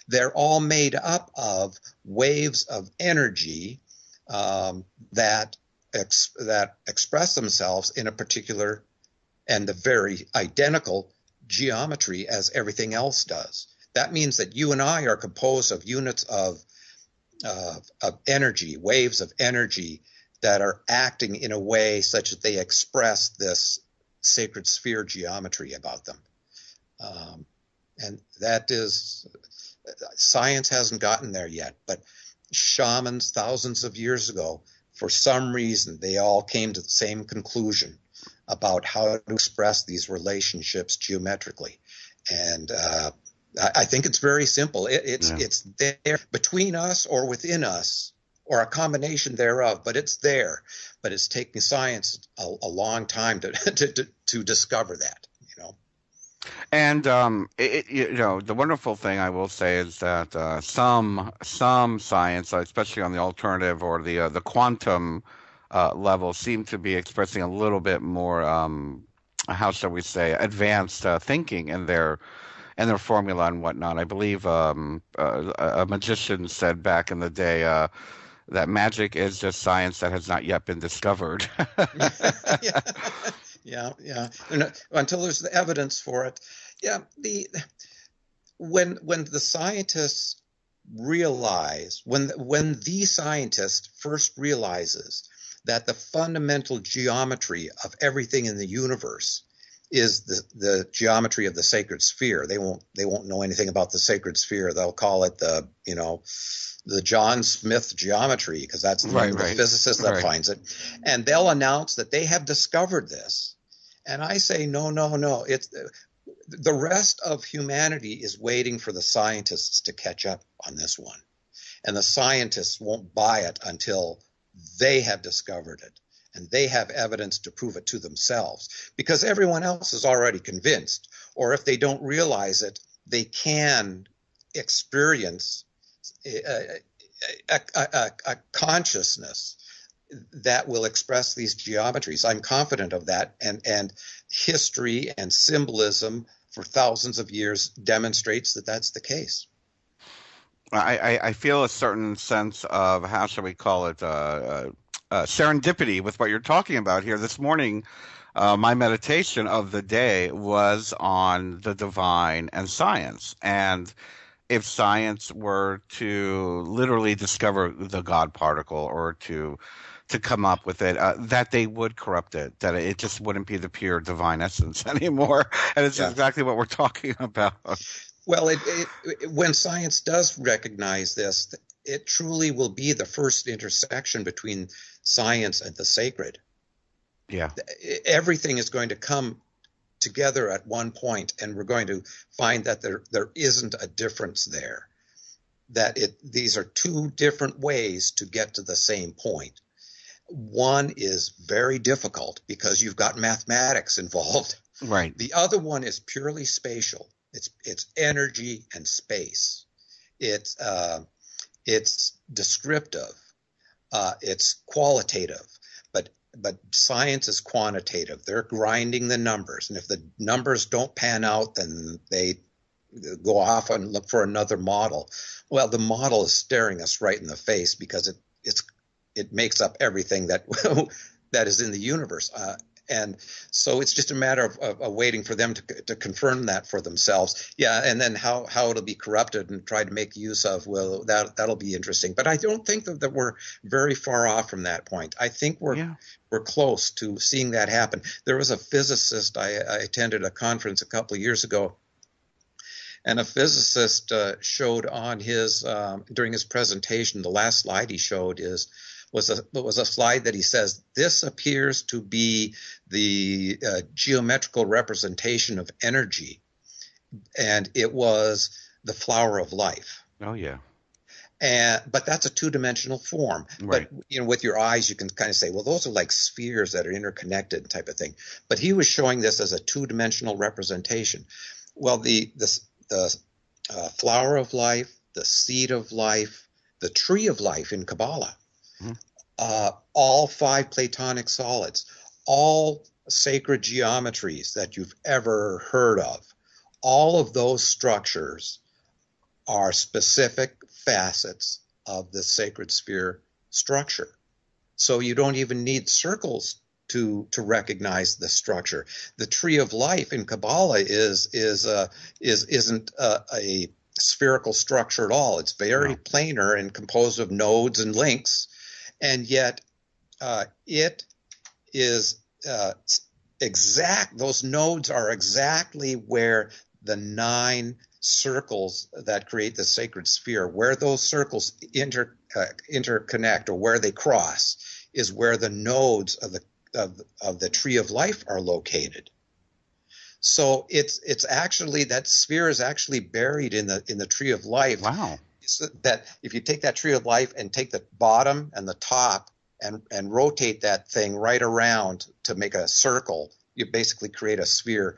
they're all made up of waves of energy that express themselves in a particular and the very identical geometry as everything else does. That means that you and I are composed of units of energy, waves of energy that are acting in a way such that they express this sacred sphere geometry about them. And that is, science hasn't gotten there yet, but shamans thousands of years ago, for some reason, they all came to the same conclusion about how to express these relationships geometrically. And I think it's very simple. It's there between us or within us, or a combination thereof, but it's there. But it's taking science a long time to discover that, And the wonderful thing I will say is that some science, especially on the alternative or the quantum level, seem to be expressing a little bit more, how shall we say, advanced thinking in their formula and whatnot. I believe a magician said back in the day that magic is just science that has not yet been discovered. Yeah. Until there's the evidence for it. Yeah, when the scientists realize, when the scientist first realizes that the fundamental geometry of everything in the universe is the geometry of the sacred sphere. They won't know anything about the sacred sphere. They'll call it the John Smith geometry, because that's the name of the physicist that finds it. And they'll announce that they have discovered this. And I say, no. It's the rest of humanity is waiting for the scientists to catch up on this one. And the scientists won't buy it until they have discovered it and they have evidence to prove it to themselves, because everyone else is already convinced. Or if they don't realize it, they can experience a consciousness that will express these geometries. I'm confident of that, and history and symbolism for thousands of years demonstrates that that's the case. I feel a certain sense of, how shall we call it, serendipity with what you're talking about here. This morning, my meditation of the day was on the divine and science. And if science were to literally discover the God particle, or to come up with it, that they would corrupt it, that it just wouldn't be the pure divine essence anymore. And it's exactly what we're talking about. Well, when science does recognize this, it truly will be the first intersection between science and the sacred. Yeah. Everything is going to come together at one point, and we're going to find that there isn't a difference there, that these are two different ways to get to the same point. One is very difficult because you've got mathematics involved. Right. The other one is purely spatial. It's energy and space. It's descriptive. It's qualitative. But science is quantitative. They're grinding the numbers, and if the numbers don't pan out, then they go off and look for another model. Well, the model is staring us right in the face because it makes up everything that that is in the universe. And so it's just a matter of waiting for them to confirm that for themselves. Yeah, and then how it'll be corrupted and tried to make use of, well, that'll be interesting. But I don't think that we're very far off from that point. I think we're close to seeing that happen. There was a physicist, I attended a conference a couple of years ago, and a physicist showed on his during his presentation, the last slide he showed was a slide that he says, this appears to be the geometrical representation of energy, and it was the flower of life. Oh yeah. But that's a two-dimensional form. Right. But with your eyes, you can kind of say, well, those are like spheres that are interconnected, type of thing. But he was showing this as a two-dimensional representation. Well, the flower of life, the seed of life, the tree of life in Kabbalah, all 5 Platonic solids, all sacred geometries that you've ever heard of, all of those structures are specific facets of the sacred sphere structure. So you don't even need circles to recognize the structure. The tree of life in Kabbalah isn't a spherical structure at all. It's very planar and composed of nodes and links. And yet it is exact. Those nodes are exactly where the 9 circles that create the sacred sphere, where those circles interconnect, or where they cross, is where the nodes of the tree of life are located. So it's actually, that sphere is actually buried in the tree of life. Wow. That if you take that tree of life and take the bottom and the top and rotate that thing right around to make a circle, you basically create a sphere.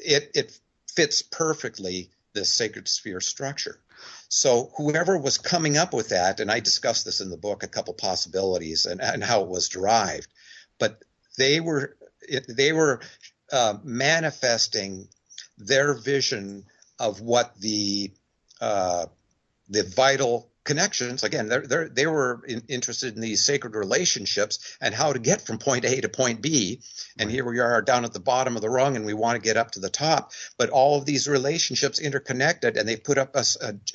it fits perfectly this sacred sphere structure. So whoever was coming up with that, and I discussed this in the book, a couple possibilities and how it was derived, but they were manifesting their vision of what the vital connections. Again, they were interested in these sacred relationships and how to get from point A to point B. And here we are down at the bottom of the rung, and we want to get up to the top. But all of these relationships interconnected, and they put up a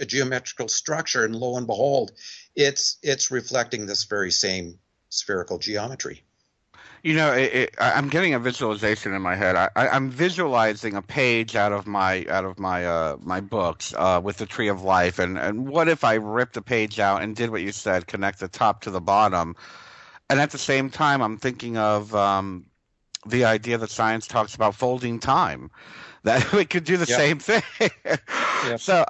geometrical structure. And lo and behold, it's reflecting this very same spherical geometry. You know, I'm getting a visualization in my head. I'm visualizing a page out of my my books with the Tree of Life, and what if I ripped a page out and did what you said, connect the top to the bottom, and at the same time I'm thinking of the idea that science talks about folding time, that we could do the same thing. So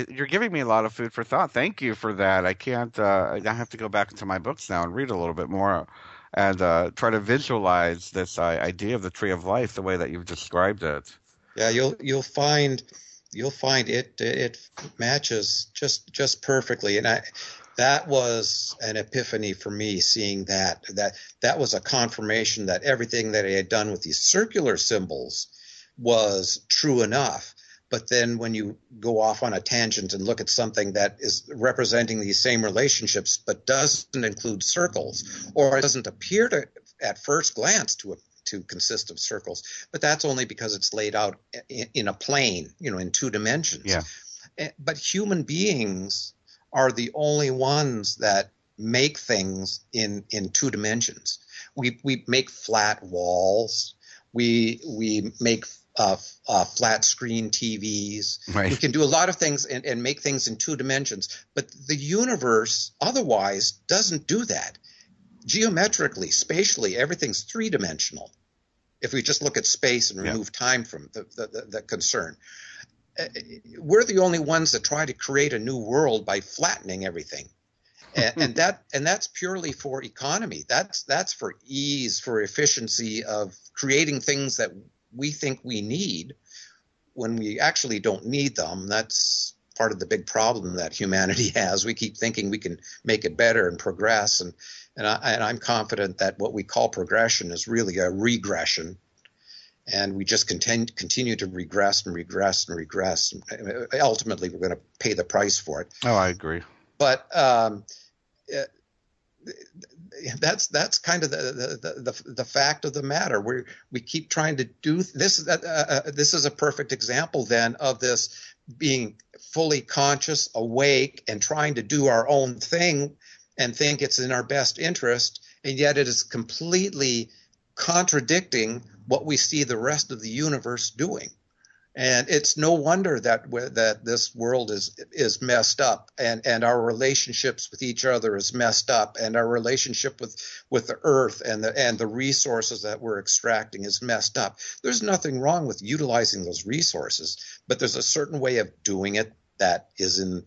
you're giving me a lot of food for thought. Thank you for that. I can't. I have to go back into my books now and read a little bit more, and try to visualize this idea of the Tree of Life the way that you've described it. Yeah, you'll find it matches just perfectly, and that was an epiphany for me, seeing that was a confirmation that everything that I had done with these circular symbols was true enough. But then when you go off on a tangent and look at something that is representing these same relationships but doesn't include circles, or it doesn't appear to at first glance to consist of circles, but that's only because it's laid out in a plane, in two dimensions. Yeah. But human beings are the only ones that make things in two dimensions. We make flat walls. We make flat screen TVs. Right. We can do a lot of things and make things in two dimensions. But the universe otherwise doesn't do that. Geometrically, spatially, everything's three-dimensional. If we just look at space and remove time from the concern. We're the only ones that try to create a new world by flattening everything, and that's purely for economy. That's for ease, for efficiency of creating things that we think we need when we actually don't need them. That's part of the big problem that humanity has. We keep thinking we can make it better and progress, and I'm confident that what we call progression is really a regression. And we just continue to regress and regress and regress. Ultimately, we're going to pay the price for it. Oh, I agree. But that's kind of the fact of the matter. We keep trying to do this. This is a perfect example then of this being fully conscious, awake, and trying to do our own thing and think it's in our best interest, and yet it is completely contradicting what we see the rest of the universe doing. And it's no wonder that this world is messed up, and our relationships with each other is messed up, and our relationship with the earth and the resources that we're extracting is messed up. There's nothing wrong with utilizing those resources, but there's a certain way of doing it that is in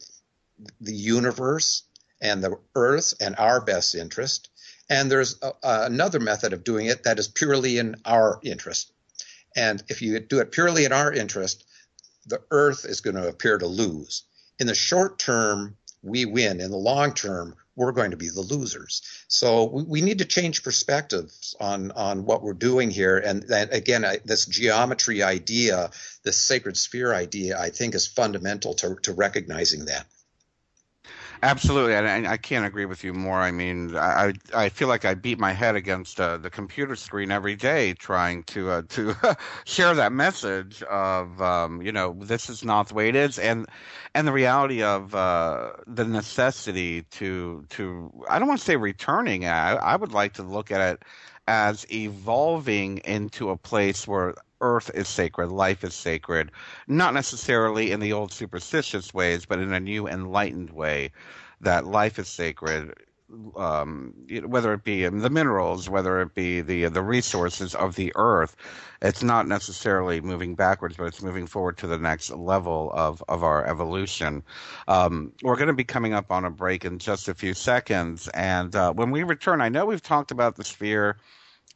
the universe and the earth and our best interest. And there's another method of doing it that is purely in our interest. And if you do it purely in our interest, the earth is going to appear to lose. In the short term, we win. In the long term, we're going to be the losers. So we need to change perspectives on what we're doing here. And again, this geometry idea, this sacred sphere idea, I think is fundamental to recognizing that. Absolutely, and I can't agree with you more. I mean, I feel like I beat my head against the computer screen every day trying to share that message of this is not the way it is, and the reality of the necessity to I don't want to say returning. I would like to look at it as evolving into a place where earth is sacred, life is sacred, not necessarily in the old superstitious ways, but in a new enlightened way, that life is sacred, whether it be the minerals, whether it be the resources of the earth. It's not necessarily moving backwards, but it's moving forward to the next level of our evolution. We're going to be coming up on a break in just a few seconds, and when we return, I know we've talked about the sphere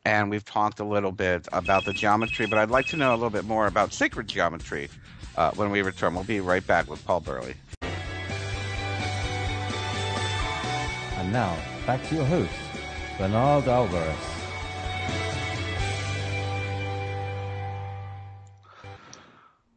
and we've talked a little bit about the geometry, but I'd like to know a little bit more about sacred geometry when we return. We'll be right back with Paul Burley. And now, back to your host, Bernard Alvarez.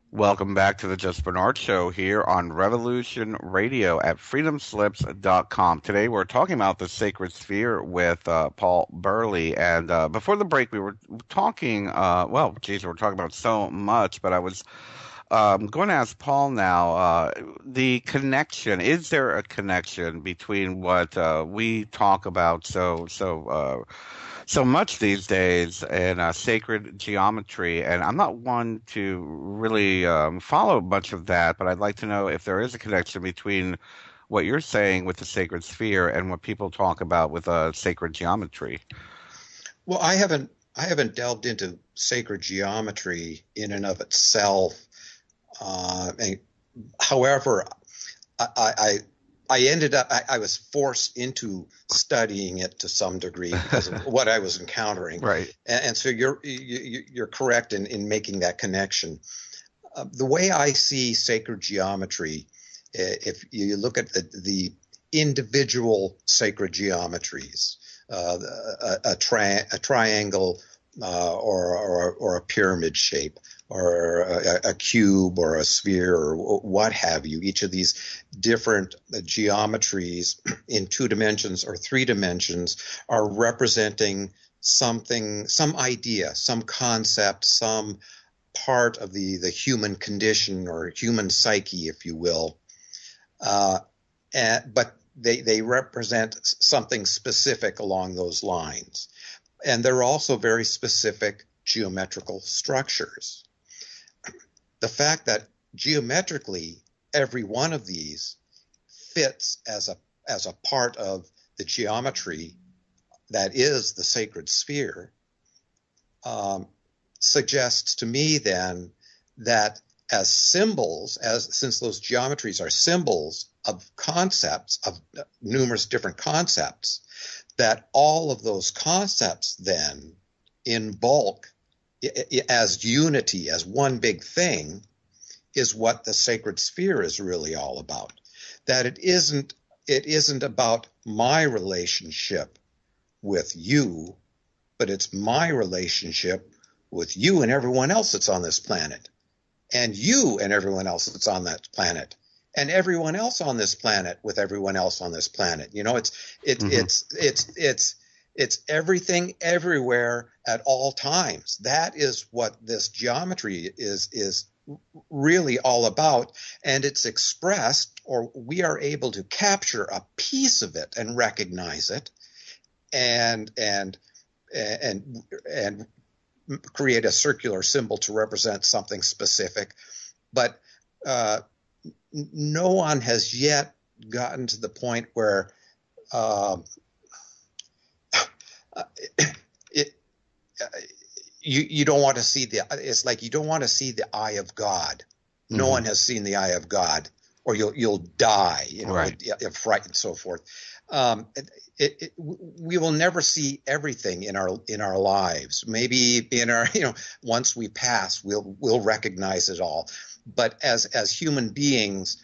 Welcome back to the Just Bernard Show here on Revolution Radio at freedomslips.com. Today we're talking about the sacred sphere with Paul Burley. And before the break, we were talking, we were talking about so much, but I was going to ask Paul now, the connection. Is there a connection between what we talk about so much these days in sacred geometry? And I'm not one to really follow much of that, but I'd like to know if there is a connection between what you're saying with the sacred sphere and what people talk about with sacred geometry. Well, I haven't delved into sacred geometry in and of itself. However, I was forced into studying it to some degree because of what I was encountering. Right. And so you're correct in making that connection. The way I see sacred geometry, if you look at the individual sacred geometries, a triangle or a pyramid shape, or a cube or a sphere or what have you, each of these different geometries in 2 dimensions or 3 dimensions are representing something, some idea, some concept, some part of the human condition or human psyche, if you will. But they represent something specific along those lines. And they're also very specific geometrical structures. The fact that geometrically every one of these fits as a part of the geometry that is the sacred sphere suggests to me then that as symbols, since those geometries are symbols of concepts, of numerous different concepts, that all of those concepts then in bulk as unity, as one big thing, is what the sacred sphere is really all about. That it isn't about my relationship with you, but it's my relationship with you and everyone else that's on this planet, and you and everyone else that's on that planet, and everyone else on this planet with everyone else on this planet. You know, it's everything everywhere at all times. That is what this geometry is really all about, and it's expressed, or we are able to capture a piece of it and recognize it, and create a circular symbol to represent something specific. But no one has yet gotten to the point where you don't want to see it's like you don't want to see the eye of God. No Mm-hmm. one has seen the eye of God, or you'll die, Right. fright and so forth. We will never see everything in our lives. Maybe once we pass, we'll recognize it all. But as human beings,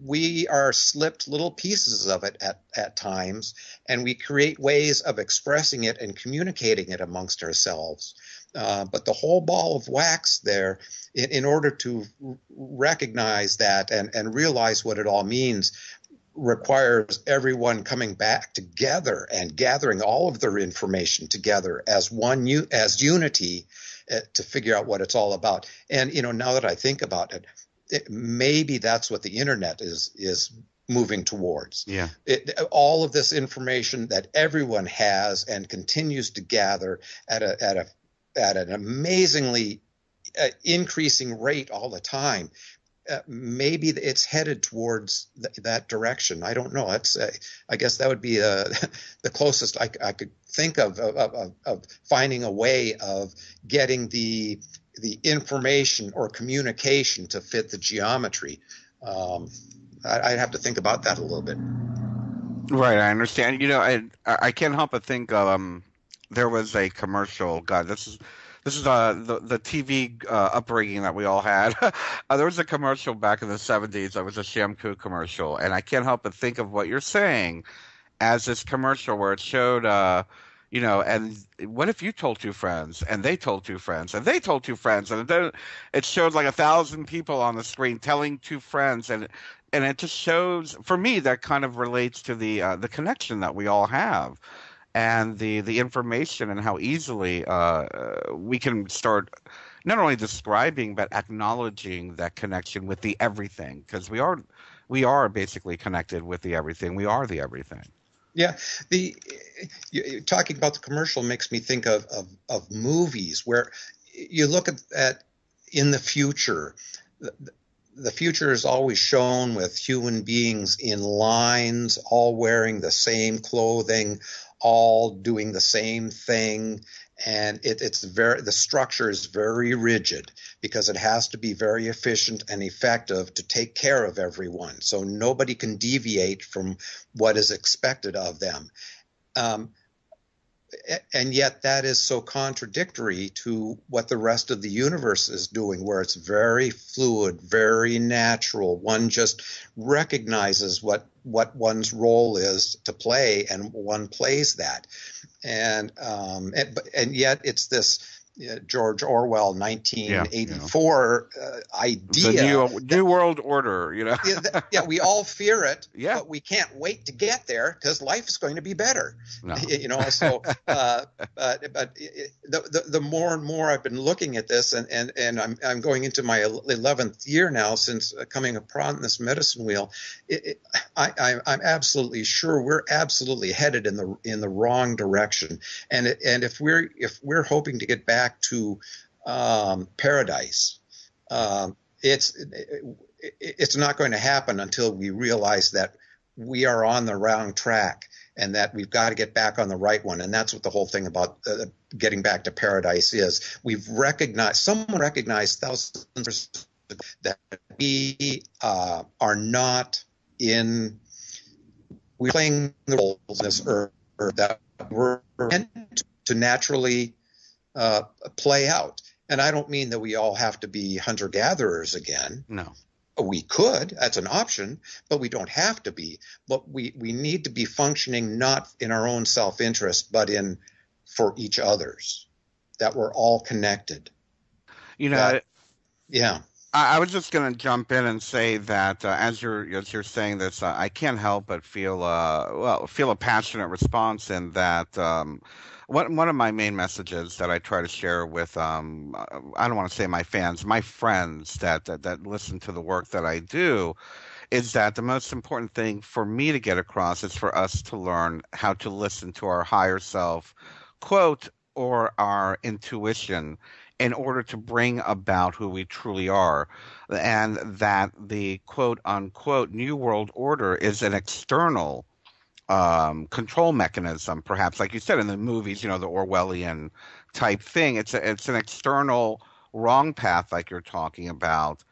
we are slipped little pieces of it at times, and we create ways of expressing it and communicating it amongst ourselves. But the whole ball of wax there, in order to recognize that and realize what it all means, requires everyone coming back together and gathering all of their information together as unity to figure out what it's all about. And now that I think about it, maybe that's what the internet is moving towards. Yeah. All of this information that everyone has and continues to gather at an amazingly increasing rate all the time. Maybe it's headed towards that direction. I don't know. I guess that would be the closest I could think of finding a way of getting the information or communication to fit the geometry. I'd have to think about that a little bit. Right, I understand. I can't help but think of there was a commercial. God, this is the TV upbringing that we all had. There was a commercial back in the 70s. That was a shampoo commercial, and I can't help but think of what you're saying as this commercial where it showed, and what if you told two friends, and they told two friends, and they told two friends, and then it showed like 1,000 people on the screen telling two friends, and it just shows, for me, that kind of relates to the connection that we all have, and the information, and how easily we can start not only describing but acknowledging that connection with the everything, because we are basically connected with the everything. We are the everything. Yeah, talking about the commercial makes me think of movies where you look at in the future. The future is always shown with human beings in lines, all wearing the same clothing, all doing the same thing, and the structure is very rigid because it has to be very efficient and effective to take care of everyone. So nobody can deviate from what is expected of them. And yet that is so contradictory to what the rest of the universe is doing, where it's very fluid, very natural. One just recognizes what one's role is to play, and one plays that. And yet it's this George Orwell 1984 idea. The new world order, we all fear it, yeah. But we can't wait to get there because life is going to be better. No. So but the more and more I've been looking at this, and I'm going into my 11th year now since coming upon this medicine wheel. I'm absolutely sure we're absolutely headed in the wrong direction, and if we're hoping to get back to paradise, it's not going to happen until we realize that we are on the wrong track and that we've got to get back on the right one. And that's what the whole thing about getting back to paradise is. Someone recognized thousands of years ago that we are not we're playing the roles in this earth that we're meant to naturally play out. And I don't mean that we all have to be hunter-gatherers again. No. We could. That's an option, but we don't have to be. But we need to be functioning not in our own self-interest, but for each other's, that we're all connected. Yeah. I was just going to jump in and say that as you're saying this, I can't help but feel a passionate response in that. One of my main messages that I try to share with I don't want to say my fans, my friends that listen to the work that I do, is that the most important thing for me to get across is for us to learn how to listen to our higher self, quote, or our intuition, in order to bring about who we truly are, and that the quote unquote new world order is an external control mechanism, perhaps, like you said in the movies, the Orwellian type thing. It's an external wrong path, like you're talking about,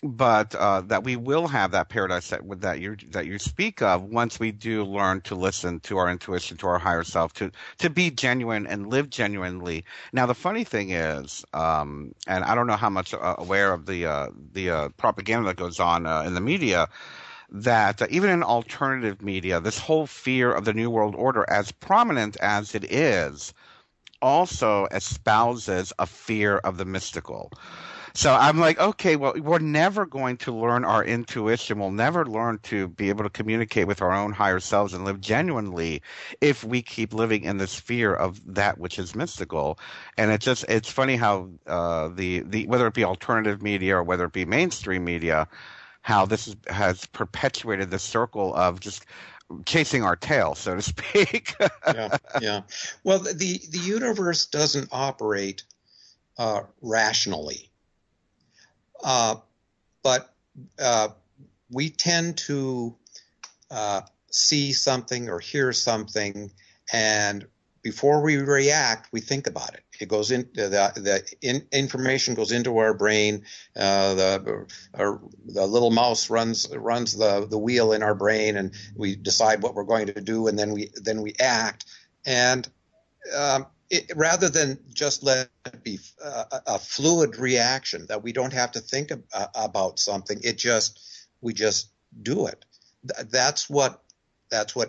but that we will have that paradise that you speak of once we do learn to listen to our intuition, to our higher self, to be genuine and live genuinely. Now, the funny thing is, and I don't know how much aware of the propaganda that goes on in the media, that even in alternative media, this whole fear of the New World Order, as prominent as it is, also espouses a fear of the mystical. So I'm like, okay, well, we're never going to learn our intuition. We'll never learn to be able to communicate with our own higher selves and live genuinely if we keep living in this fear of that which is mystical. And it's funny how the whether it be alternative media or whether it be mainstream media, how this has perpetuated the circle of just chasing our tail, so to speak. Yeah. Well, the universe doesn't operate rationally, but we tend to see something or hear something, and before we react, we think about it. It goes in information goes into our brain. The little mouse runs the wheel in our brain, and we decide what we're going to do, and then we act. And rather than just let it be a fluid reaction that we don't have to think about something, we just do it. That's what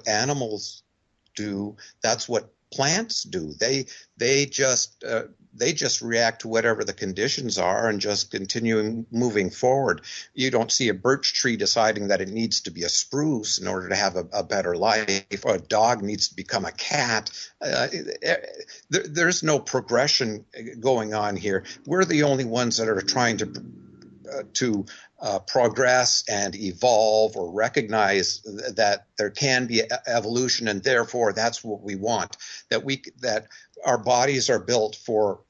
animals do. That's what plants do. They just react to whatever the conditions are and just continue moving forward. You don't see a birch tree deciding that it needs to be a spruce in order to have a better life, or a dog needs to become a cat. There's no progression going on here. We're the only ones that are trying to progress and evolve, or recognize that there can be evolution, and therefore that's what we want. That our bodies are built for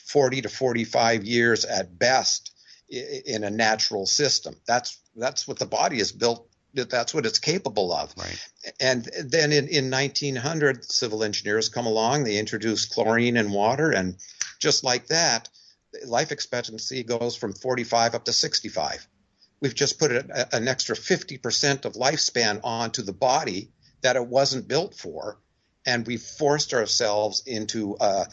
40 to 45 years at best in a natural system. That's what the body is built. That's what it's capable of. Right. And then in 1900, civil engineers come along. They introduce chlorine in water, and just like that, life expectancy goes from 45 up to 65. We've just put an extra 50% of lifespan onto the body that it wasn't built for, and we forced ourselves into a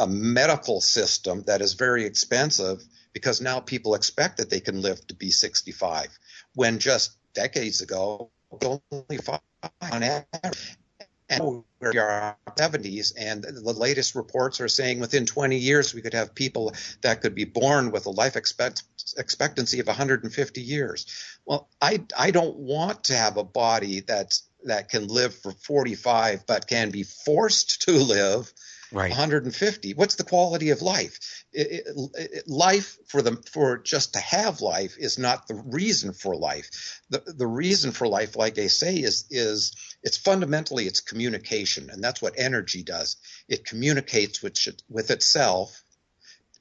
medical system that is very expensive, because now people expect that they can live to be 65, when just decades ago, only 5 on average. And we are in the 70s, and the latest reports are saying within 20 years we could have people that could be born with a life expectancy of 150 years. Well, I don't want to have a body that can live for 45 but can be forced to live 150. What's the quality of life? Life for just to have life is not the reason for life. The reason for life, like I say, is it's fundamentally it's communication, and that's what energy does. It communicates with itself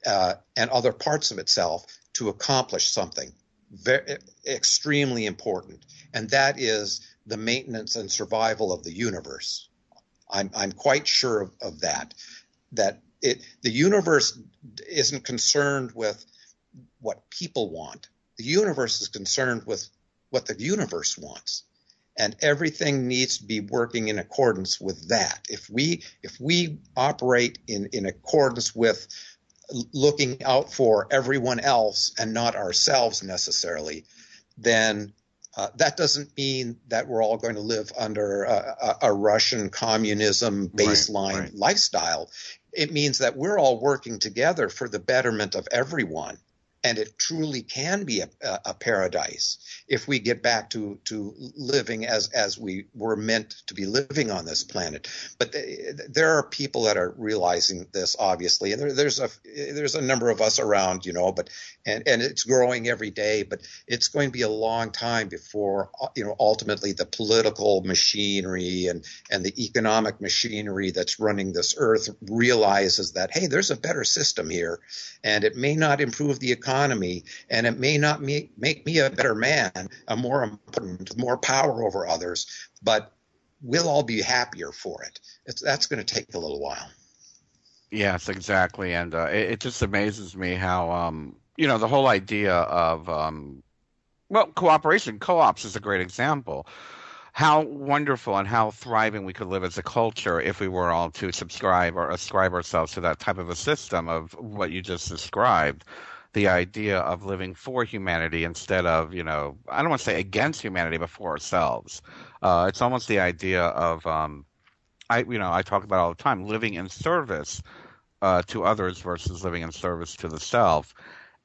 and other parts of itself to accomplish something very extremely important, and that is the maintenance and survival of the universe. I'm quite sure of that. That the universe isn't concerned with what people want. The universe is concerned with what the universe wants, and everything needs to be working in accordance with that. If we operate in accordance with looking out for everyone else and not ourselves necessarily, then that doesn't mean that we're all going to live under a Russian communism baseline lifestyle. It means that we're all working together for the betterment of everyone. And it truly can be a paradise if we get back to living as we were meant to be living on this planet. But there are people that are realizing this, obviously, and there's a number of us around, but and it's growing every day. But it's going to be a long time before ultimately the political machinery and the economic machinery that's running this earth realizes that, hey, there's a better system here, and it may not improve the economy, and it may not make me a better man, a more important, more power over others, but we'll all be happier for it. That's going to take a little while. Yes, exactly. And it just amazes me how, the whole idea of, cooperation, co-ops is a great example. How wonderful and how thriving we could live as a culture if we were all to subscribe or ascribe ourselves to that type of a system of what you just described. The idea of living for humanity instead of, I don't want to say against humanity, but for ourselves. It's almost the idea of, I talk about all the time, living in service to others versus living in service to the self.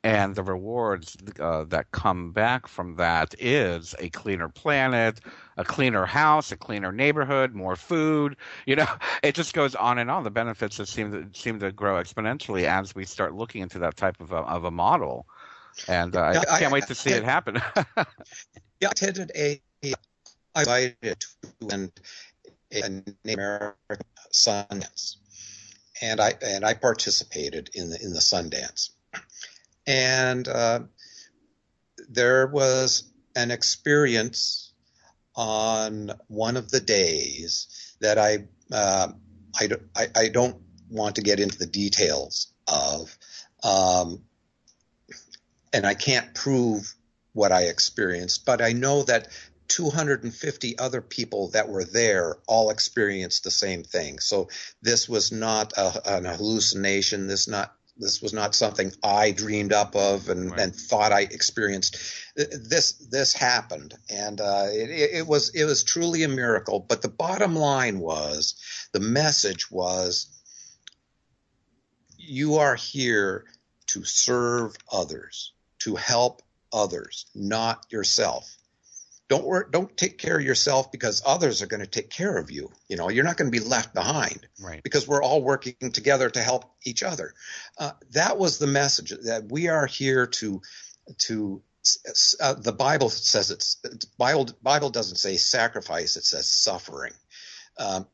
And the rewards that come back from that is a cleaner planet, a cleaner house, a cleaner neighborhood, more food. It just goes on and on. The benefits that seem to grow exponentially as we start looking into that type of a model. And I can't wait to see it happen. I attended I invited to a Native American Sundance, and I participated in the Sundance. And there was an experience on one of the days that I don't want to get into the details of, and I can't prove what I experienced, but I know that 250 other people that were there all experienced the same thing. So this was not an hallucination. This was not something I dreamed up of and thought I experienced. This happened, and it was truly a miracle. But the bottom line was, the message was, you are here to serve others, to help others, not yourself. Don't take care of yourself, because others are going to take care of you. You're not going to be left behind, because we're all working together to help each other. That was the message, that we are here to the Bible says Bible doesn't say sacrifice, it says suffering.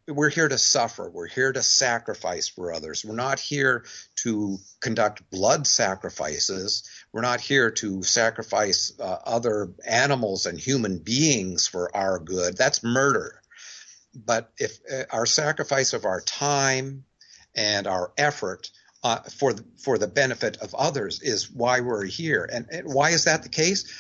We're here to suffer. We're here to sacrifice for others. We're not here to conduct blood sacrifices. We're not here to sacrifice other animals and human beings for our good. That's murder. But if our sacrifice of our time and our effort for the benefit of others is why we're here. And why is that the case?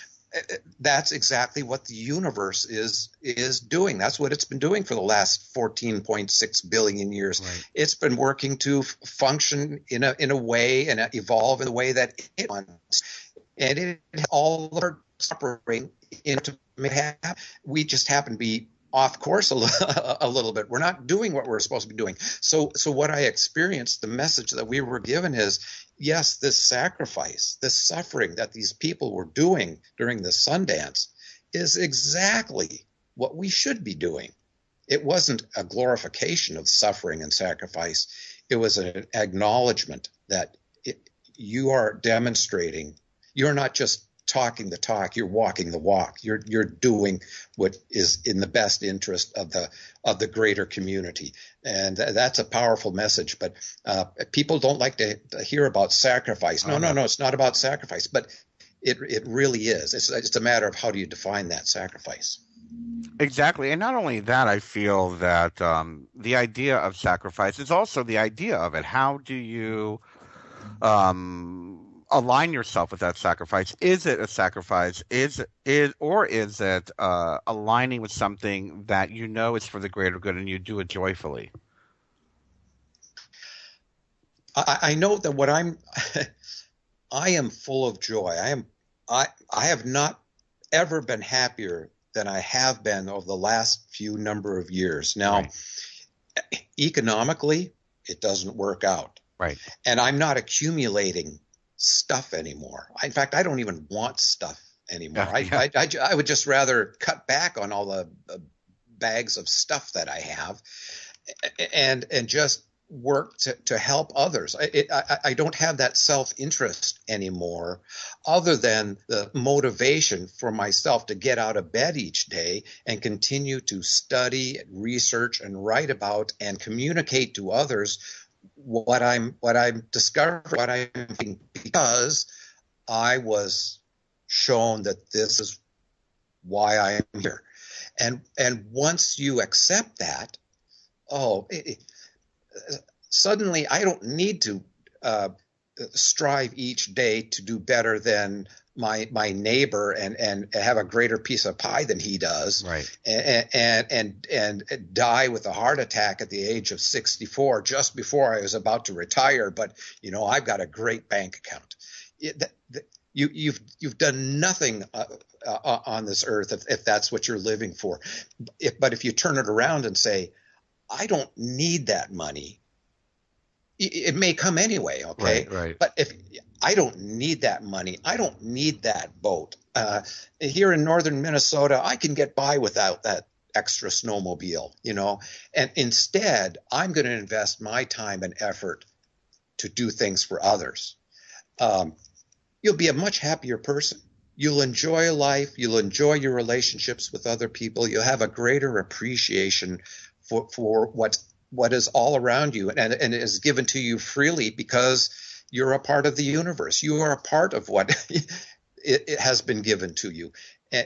That's exactly what the universe is doing. That's what it's been doing for the last 14.6 billion years. It's been working to function in a way and evolve in a way that it wants. And it all operating into make happen. We just happen to be off course a little bit. We're not doing what we're supposed to be doing. So what I experienced, the message that we were given is, yes, this sacrifice, this suffering that these people were doing during the Sundance is exactly what we should be doing. It wasn't a glorification of suffering and sacrifice. It was an acknowledgement that you are demonstrating. You're not just talking the talk, you're walking the walk. You're doing what is in the best interest of the greater community. And that's a powerful message. But people don't like to hear about sacrifice. No, it's not about sacrifice. But it really is. It's a matter of how do you define that sacrifice. Exactly. And not only that, I feel that the idea of sacrifice is also the idea of it. How do you align yourself with that sacrifice? Is it a sacrifice? Is it aligning with something that you know is for the greater good and you do it joyfully? I know that I am full of joy. I have not ever been happier than I have been over the last few number of years. Now, economically, it doesn't work out. Right. And I'm not accumulating stuff anymore. In fact, I don't even want stuff anymore. I would just rather cut back on all the bags of stuff that I have and just work to help others. I don't have that self-interest anymore, other than the motivation for myself to get out of bed each day and continue to study, research, and write about and communicate to others what I'm discovering, what I'm thinking, because I was shown that this is why I am here. And once you accept that, suddenly I don't need to strive each day to do better than my neighbor and have a greater piece of pie than he does, right? And die with a heart attack at the age of 64, just before I was about to retire. But I've got a great bank account. You've done nothing on this earth if that's what you're living for. But if you turn it around and say, I don't need that money, it may come anyway, okay? Right. But if I don't need that money, I don't need that boat. Here in northern Minnesota, I can get by without that extra snowmobile, And instead, I'm going to invest my time and effort to do things for others. You'll be a much happier person. You'll enjoy life. You'll enjoy your relationships with other people. You'll have a greater appreciation for what is all around you and is given to you freely, because you're a part of the universe. You are a part of what it has been given to you.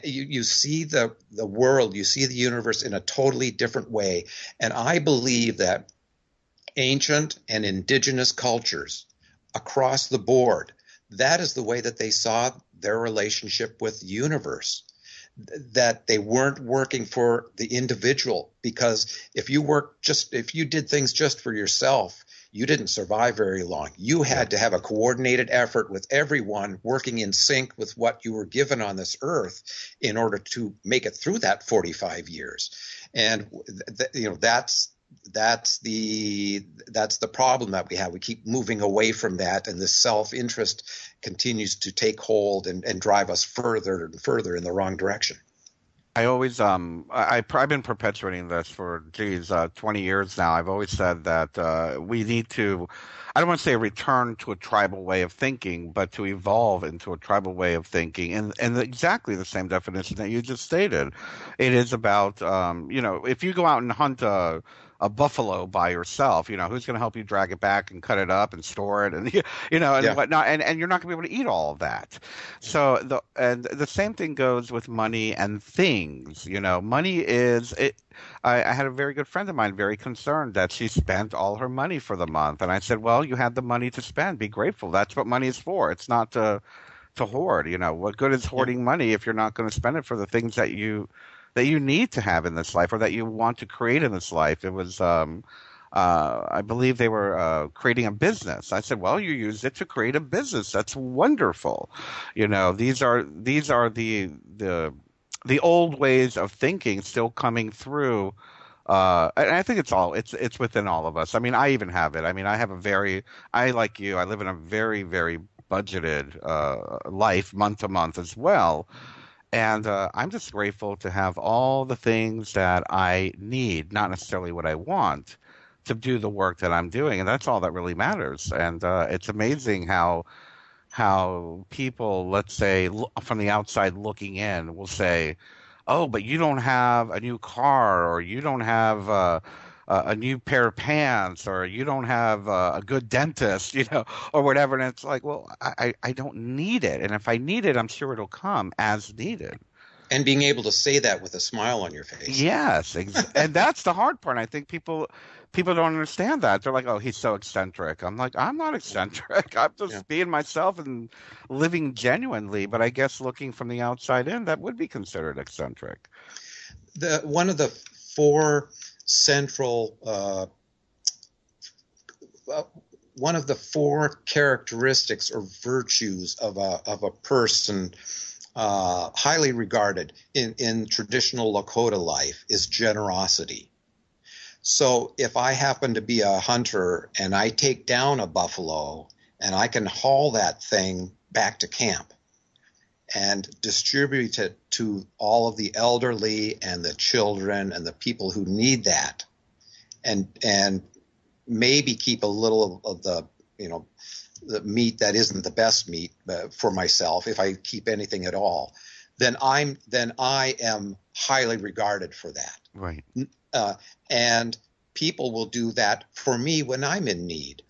You see the world, you see the universe in a totally different way. And I believe that ancient and indigenous cultures across the board, that is the way that they saw their relationship with the universe. that they weren't working for the individual, because if you did things just for yourself, you didn't survive very long. You had to have a coordinated effort with everyone working in sync with what you were given on this earth in order to make it through that 45 years. And that's the problem that we have. We keep moving away from that, and this self-interest continues to take hold and drive us further and further in the wrong direction. I always I've been perpetuating this for 20 years now. I've always said that we need to, I don't want to say return to a tribal way of thinking, but to evolve into a tribal way of thinking, and exactly the same definition that you just stated. It is about if you go out and hunt a buffalo by yourself, who's going to help you drag it back and cut it up and store it and and whatnot, and you're not going to be able to eat all of that. So the same thing goes with money and things. Money is it. I had a very good friend of mine very concerned that she spent all her money for the month, and I said, well, you had the money to spend. Be grateful. That's what money is for. It's not to hoard. What good is hoarding money if you're not going to spend it for the things that you need to have in this life or that you want to create in this life? It was, I believe they were creating a business. I said, well, you used it to create a business. That's wonderful. These are the old ways of thinking still coming through. And I think it's within all of us. I mean, I even have it. I mean, I like you, I live in a very, very budgeted life month to month as well. And I'm just grateful to have all the things that I need, not necessarily what I want, to do the work that I'm doing. And that's all that really matters. And it's amazing how people, let's say, from the outside looking in, will say, oh, but you don't have a new car, or you don't have a new pair of pants, or you don't have a good dentist, or whatever. And it's like, well, I don't need it. And if I need it, I'm sure it'll come as needed. And being able to say that with a smile on your face. Yes. And that's the hard part. I think people don't understand that. They're like, oh, he's so eccentric. I'm like, I'm not eccentric. I'm just being myself and living genuinely. But I guess looking from the outside in, that would be considered eccentric. One of the four characteristics or virtues of a person highly regarded in traditional Lakota life is generosity. So if I happen to be a hunter and I take down a buffalo and I can haul that thing back to camp and distribute it to all of the elderly and the children and the people who need that, and maybe keep a little of the the meat that isn't the best meat for myself, if I keep anything at all, then I am highly regarded for that. Right. And people will do that for me when I'm in need.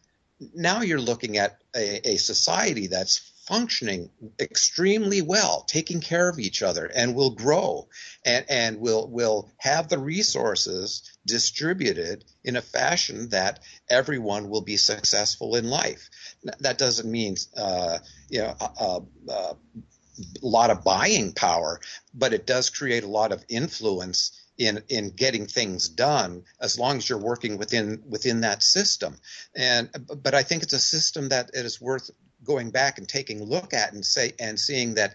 Now you're looking at a society that's functioning extremely well, taking care of each other, and will grow and will have the resources distributed in a fashion that everyone will be successful in life. That doesn't mean a lot of buying power, but it does create a lot of influence in getting things done, as long as you're working within that system. But I think it's a system that it is worth going back and taking a look at and seeing that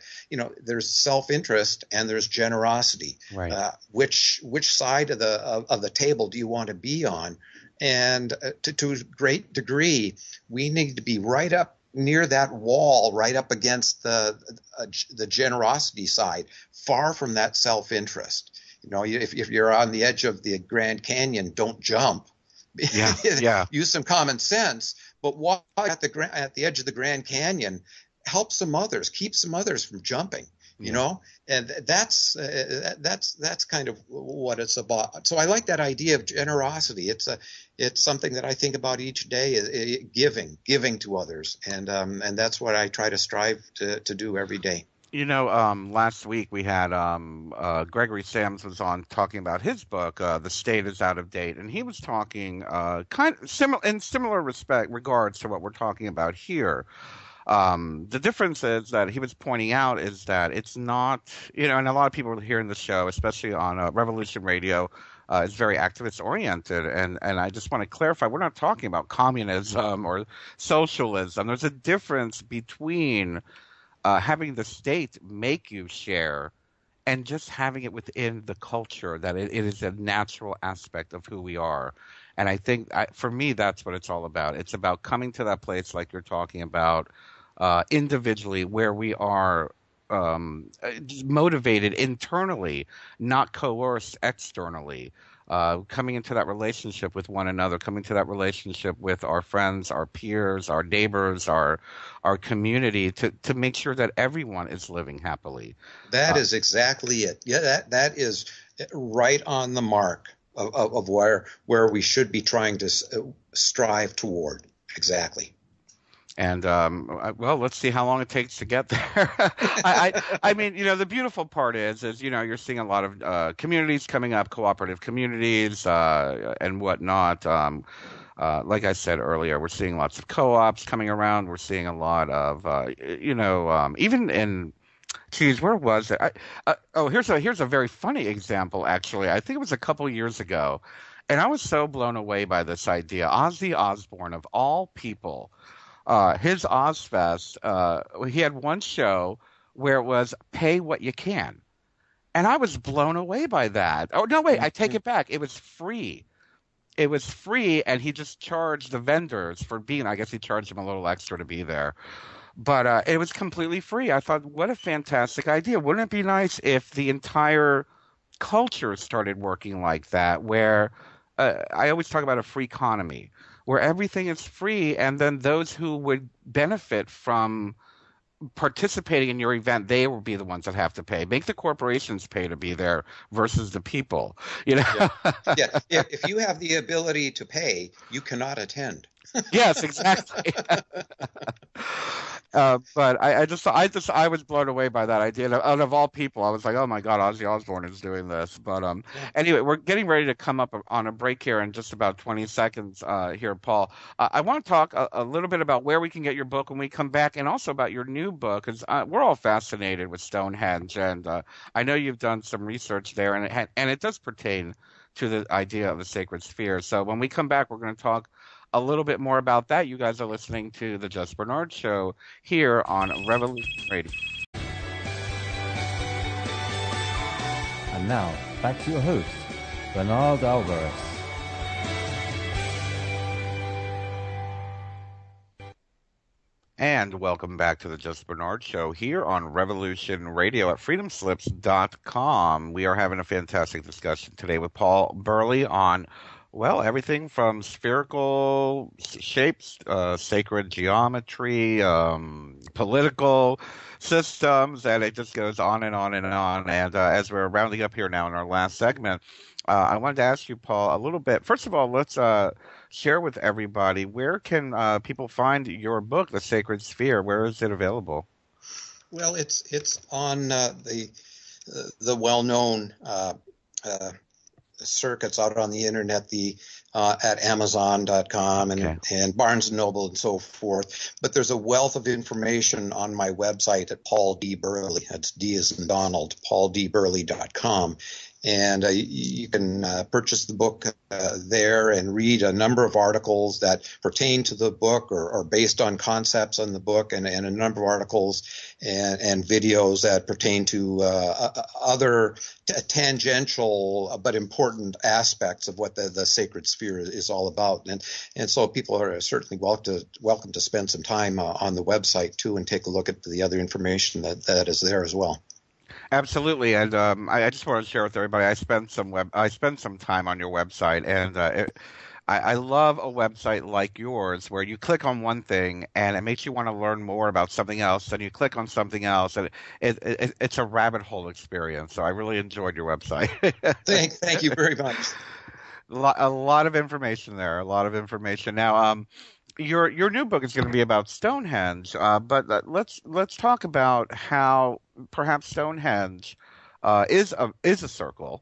there's self-interest and there's generosity. Right. Which side of the table do you want to be on? And to a great degree, we need to be right up near that wall, right up against the generosity side, far from that self-interest. If you're on the edge of the Grand Canyon, don't jump. Yeah. Use some common sense, but walk at the edge of the Grand Canyon. Help some others. Keep some others from jumping. And that's kind of what it's about. So I like that idea of generosity. It's something that I think about each day. Giving to others, and that's what I try to strive to do every day. Last week we had Gregory Sams was on talking about his book, The State is Out of Date, and he was talking kind of similar regards to what we're talking about here. The difference is that he was pointing out is that it's not, and a lot of people here in the show, especially on Revolution Radio, is very activist oriented. And I just want to clarify, we're not talking about communism or socialism. There's a difference between having the state make you share and just having it within the culture, that it is a natural aspect of who we are. And I think, for me, that's what it's all about. It's about coming to that place like you're talking about, individually, where we are motivated internally, not coerced externally. Coming into that relationship with one another, coming to that relationship with our friends, our peers, our neighbors, our community, to make sure that everyone is living happily. That is exactly it. Yeah, that is right on the mark of where we should be trying to strive toward. Exactly. And well, let's see how long it takes to get there. I mean, the beautiful part is you're seeing a lot of communities coming up, cooperative communities and whatnot. Like I said earlier, we're seeing lots of co-ops coming around. We're seeing a lot of even in. Geez, where was it? Here's a very funny example. Actually, I think it was a couple years ago, and I was so blown away by this idea. Ozzy Osbourne, of all people. His Ozfest, he had one show where it was pay what you can. And I was blown away by that. Oh, no, wait, I take it back. It was free. It was free, and he just charged the vendors for being, I guess he charged them a little extra to be there. But it was completely free. I thought, what a fantastic idea. Wouldn't it be nice if the entire culture started working like that, where I always talk about a free economy, where everything is free, and then those who would benefit from participating in your event, they will be the ones that have to pay. Make the corporations pay to be there versus the people. Yeah. If you have the ability to pay, you cannot attend. Yes, exactly. But I was blown away by that idea. And of all people, I was like, oh my God, Ozzy Osbourne is doing this. But anyway, we're getting ready to come up on a break here in just about 20 seconds here, Paul. I want to talk a little bit about where we can get your book when we come back, and also about your new book, because we're all fascinated with Stonehenge, and I know you've done some research there, and it does pertain to the idea of the sacred sphere. So when we come back, we're going to talk a little bit more about that. You guys are listening to the Just Bernard Show here on Revolution Radio. And now, back to your host, Bernard Alvarez. And welcome back to the Just Bernard Show here on Revolution Radio at freedomslips.com. We are having a fantastic discussion today with Paul Burley on, well, everything from spherical shapes, sacred geometry, political systems, and it just goes on and on and on. And as we're rounding up here now in our last segment, I wanted to ask you, Paul, a little bit. First of all, let's share with everybody, where can people find your book, The Sacred Sphere? Where is it available? Well, it's on the well-known circuits out on the internet, at Amazon.com and Barnes & Noble and so forth. But there's a wealth of information on my website at Paul D. Burley. That's D as in Donald, pauldburley.com. And you can purchase the book there and read a number of articles that pertain to the book or based on concepts in the book, and a number of articles and videos that pertain to other tangential but important aspects of what the sacred sphere is all about. And so people are certainly welcome to spend some time on the website too and take a look at the other information that is there as well. Absolutely, and I just want to share with everybody. I spent some time on your website, and I love a website like yours where you click on one thing and it makes you want to learn more about something else, and you click on something else, and it's a rabbit hole experience. So I really enjoyed your website. Thank you very much. A lot of information there. A lot of information. Now, your new book is going to be about Stonehenge, but let's talk about how perhaps Stonehenge is a circle,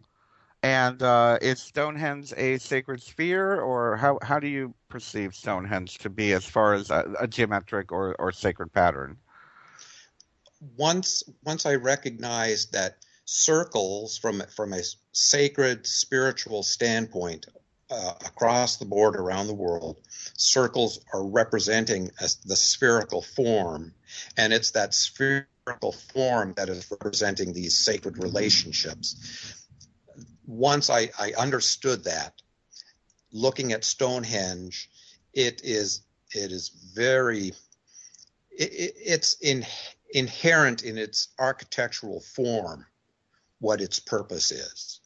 And is Stonehenge a sacred sphere, or how do you perceive Stonehenge to be as far as a geometric or sacred pattern? Once I recognized that circles from a sacred spiritual standpoint across the board around the world, circles are representing the spherical form, and it's that spherical form that is representing these sacred relationships. Once I understood that, looking at Stonehenge, it's inherent in its architectural form what its purpose is.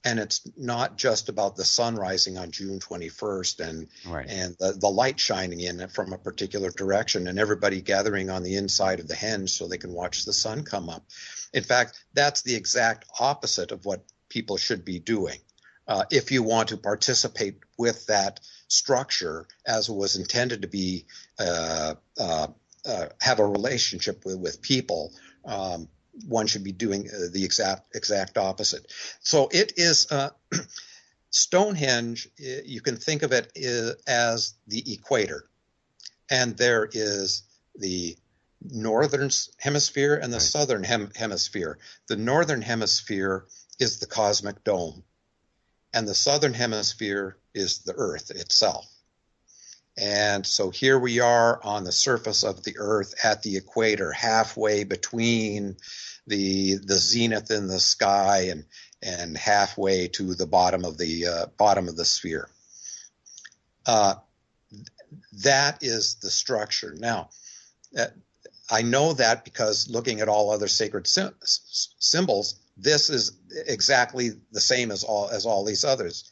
And it's not just about the sun rising on June 21st and the light shining in from a particular direction and everybody gathering on the inside of the henge so they can watch the sun come up. In fact, that's the exact opposite of what people should be doing. If you want to participate with that structure as it was intended to be, have a relationship with people, one should be doing the exact opposite. So it is Stonehenge. You can think of it as the equator, and there is the northern hemisphere and the southern hemisphere. The northern hemisphere is the cosmic dome, and the southern hemisphere is the Earth itself. And so here we are on the surface of the Earth at the equator, halfway between the zenith in the sky and halfway to the bottom of the sphere. That is the structure. Now, I know that because looking at all other sacred symbols, this is exactly the same as all these others.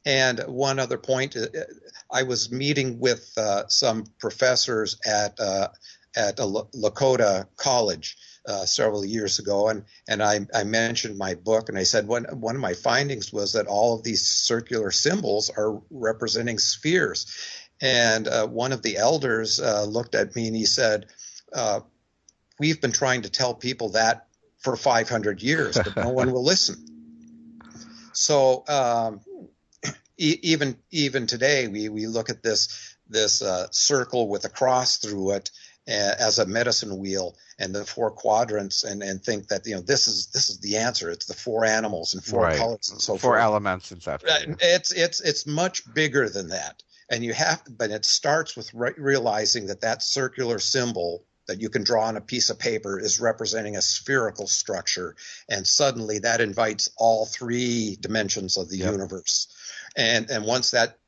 And one other point, I was meeting with some professors at Lakota College several years ago, and I mentioned my book, and I said one of my findings was that all of these circular symbols are representing spheres. And one of the elders looked at me and he said, we've been trying to tell people that for 500 years, but no one will listen. So even today, we look at this circle with a cross through it as a medicine wheel and the four quadrants, and think that this is the answer. It's the four animals and four colors and so forth. Four elements and stuff. It's much bigger than that, and but it starts with realizing that circular symbol that you can draw on a piece of paper is representing a spherical structure, and suddenly that invites all three dimensions of the universe. And once that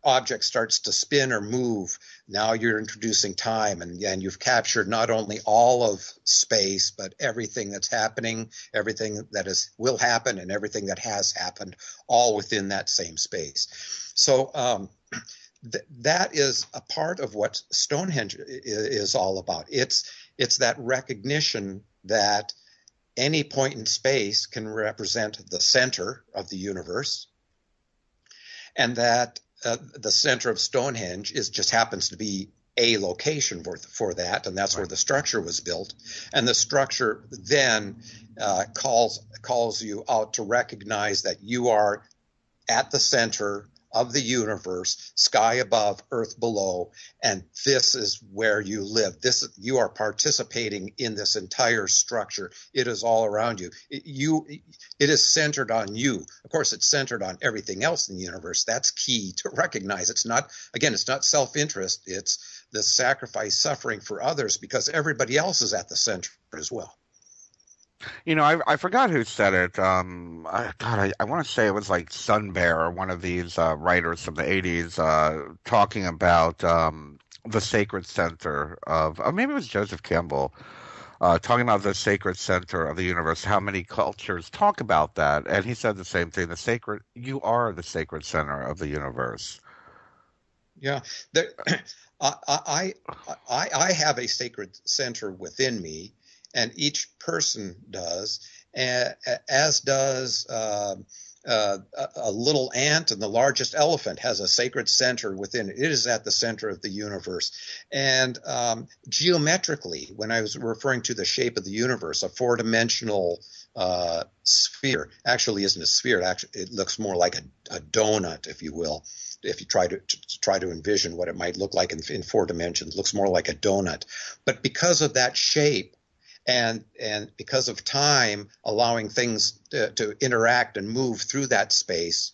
object starts to spin or move, now you're introducing time, and you've captured not only all of space, but everything that's happening, everything that will happen, and everything that has happened, all within that same space. So that is a part of what Stonehenge is all about. It's that recognition that any point in space can represent the center of the universe, and that the center of Stonehenge just happens to be a location for that, and that's where the structure was built. And the structure then calls you out to recognize that you are at the center of the universe, sky above, earth below, and this is where you live. You are participating in this entire structure. It is all around you. It is centered on you. Of course, it's centered on everything else in the universe. That's key to recognize. It's not self-interest. It's the sacrifice, suffering for others, because everybody else is at the center as well. I forgot who said it. I want to say it was like Sun Bear or one of these writers from the 80s talking about the sacred center or maybe it was Joseph Campbell, talking about the sacred center of the universe, how many cultures talk about that. And he said the same thing, you are the sacred center of the universe. Yeah. I have a sacred center within me, and each person does, as does a little ant and the largest elephant has a sacred center within it. It is at the center of the universe. And geometrically, when I was referring to the shape of the universe, a four-dimensional sphere actually isn't a sphere. It looks more like a donut, if you will. If you try to envision what it might look like in four dimensions, it looks more like a donut. But because of that shape, and because of time allowing things to interact and move through that space,